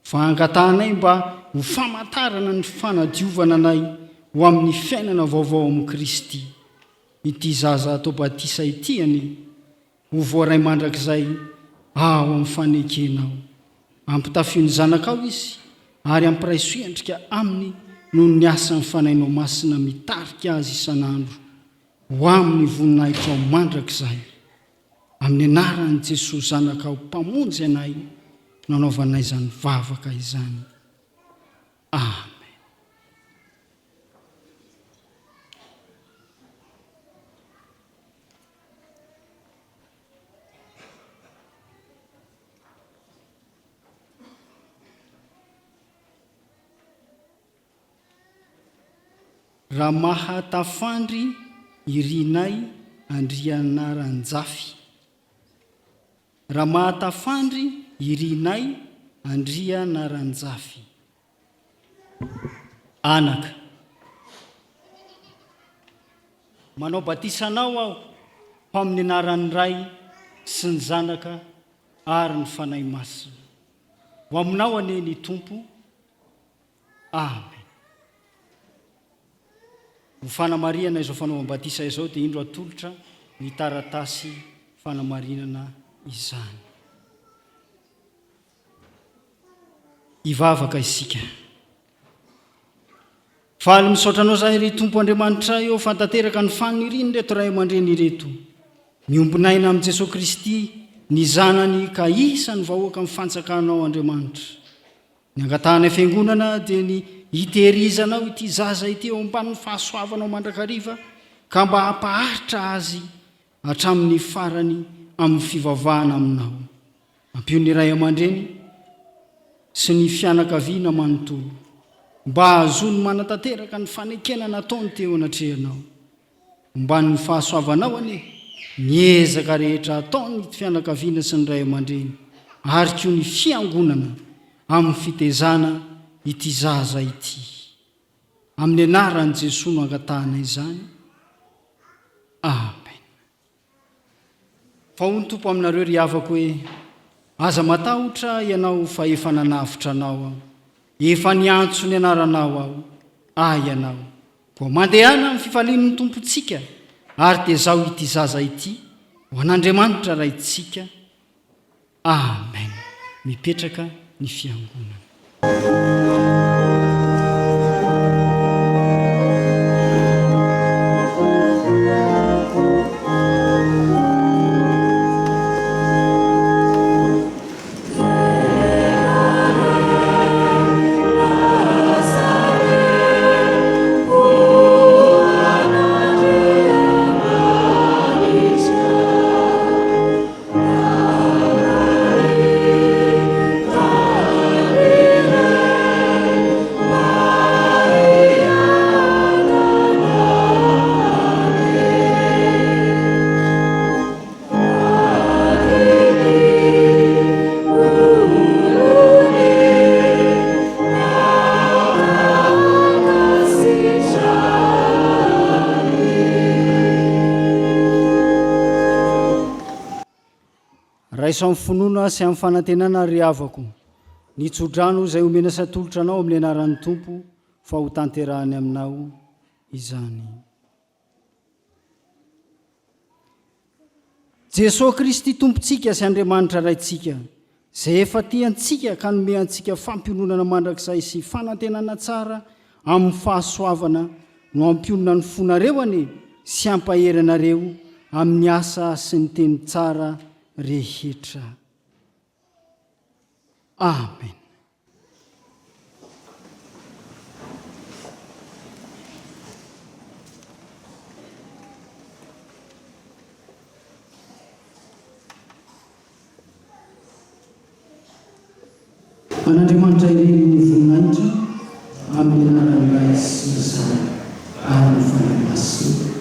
fa angatanay mba ho famantarana ny fanadiovana anay ho amin'ny fiainana vaovao amin'ny Kristy. Ity zaza atao batisa itiany ho voaray mandrakizay ao amin'ny fanekenao, ampitafio ny zanakao izy ary ampiray soendrika aminy noho ny asa ny fanainao masina mitarika azy isanandro ho amin'ny voninahitra mandrakizay, amin'ny anaran'i Jesosy zanakao mpamonjy anay nanaovanay izany vavaka izany. Amen. Raha mahatafandry irinay andriana ranjafy. Raha mahatafandry irinay andriana ranjafy. Anaka, manao batisanao aho ho amin'ny anaran'ny Ray sy ny Zanaka ary ny fanahy masina. Ho aminao anie ny Tompo. Amen. Ho fanamariana izao fanaovam-batisa izao dia indro atolotra ny taratasy fanamarinana izany. Ivavaka isika. Faly misaotranao zahay ry Tompo Andriamanitra eo fantateraka ny faniriny reto ray aman-dreny reto. Miombinaina amin'i Jesosy Kristy ny zanany ka isany vahoaka amin'ny fantsakanao Andriamanitra. Ny angatahana fiangonana dia ny hitehirizanao ity zaza ity eo ambanin'ny fahasoavanao mandrakariva ka mba hampaharitra azy hatramin'ny farany amin'ny fivavahana aminao. Ampio ny ray aman-dreny sy ny fianakaviana manontolo mba hazony manatanteraka ny fanekena nataony teo anatrehanao. Mban'ny fahasoavanao anie niezaka rehetra ataony ny fianakaviana sy ny ray aman-dreny ary koa ny fiangonana amin'ny fitezana ity zaza ity. Amin'ny anaran'i Jesosy no angatahana izany. Amen. Fa hoy Tompo aminareo ry havako hoe aza matahotra ianao fa efa nanavitra anao aho, efa niantso ny anaranao aho, ianao. Koa mandehana amin'ny fifalian'ny Tompontsika ary tezao ity zaza ity ho an'Andriamanitra raintsika. Amen. Mipetraka ny fiangonana. Raisa amin'ny finoana sy amin'ny fanantenana ry havako, ny tsodrano izay omena satolotra anao amin'ny anaran'ny Tompo fa ho tanterahany aminao izany. Jesosy Kristy Tompontsika sy Andriamanitra raintsika, izay efa tiantsika ka nome antsika fampiononana mandrakizay sy fanantenana tsara amin'ny fahasoavana no ampionona ny fonareo anie sy ampaheranareo amin'ny asa sy ny teny tsara rehetra. Amen. An'Andriamanitra ireny ny voninahitra amin'ny anaran'ilay sy ny Zanaka ary ny fanahy masoa.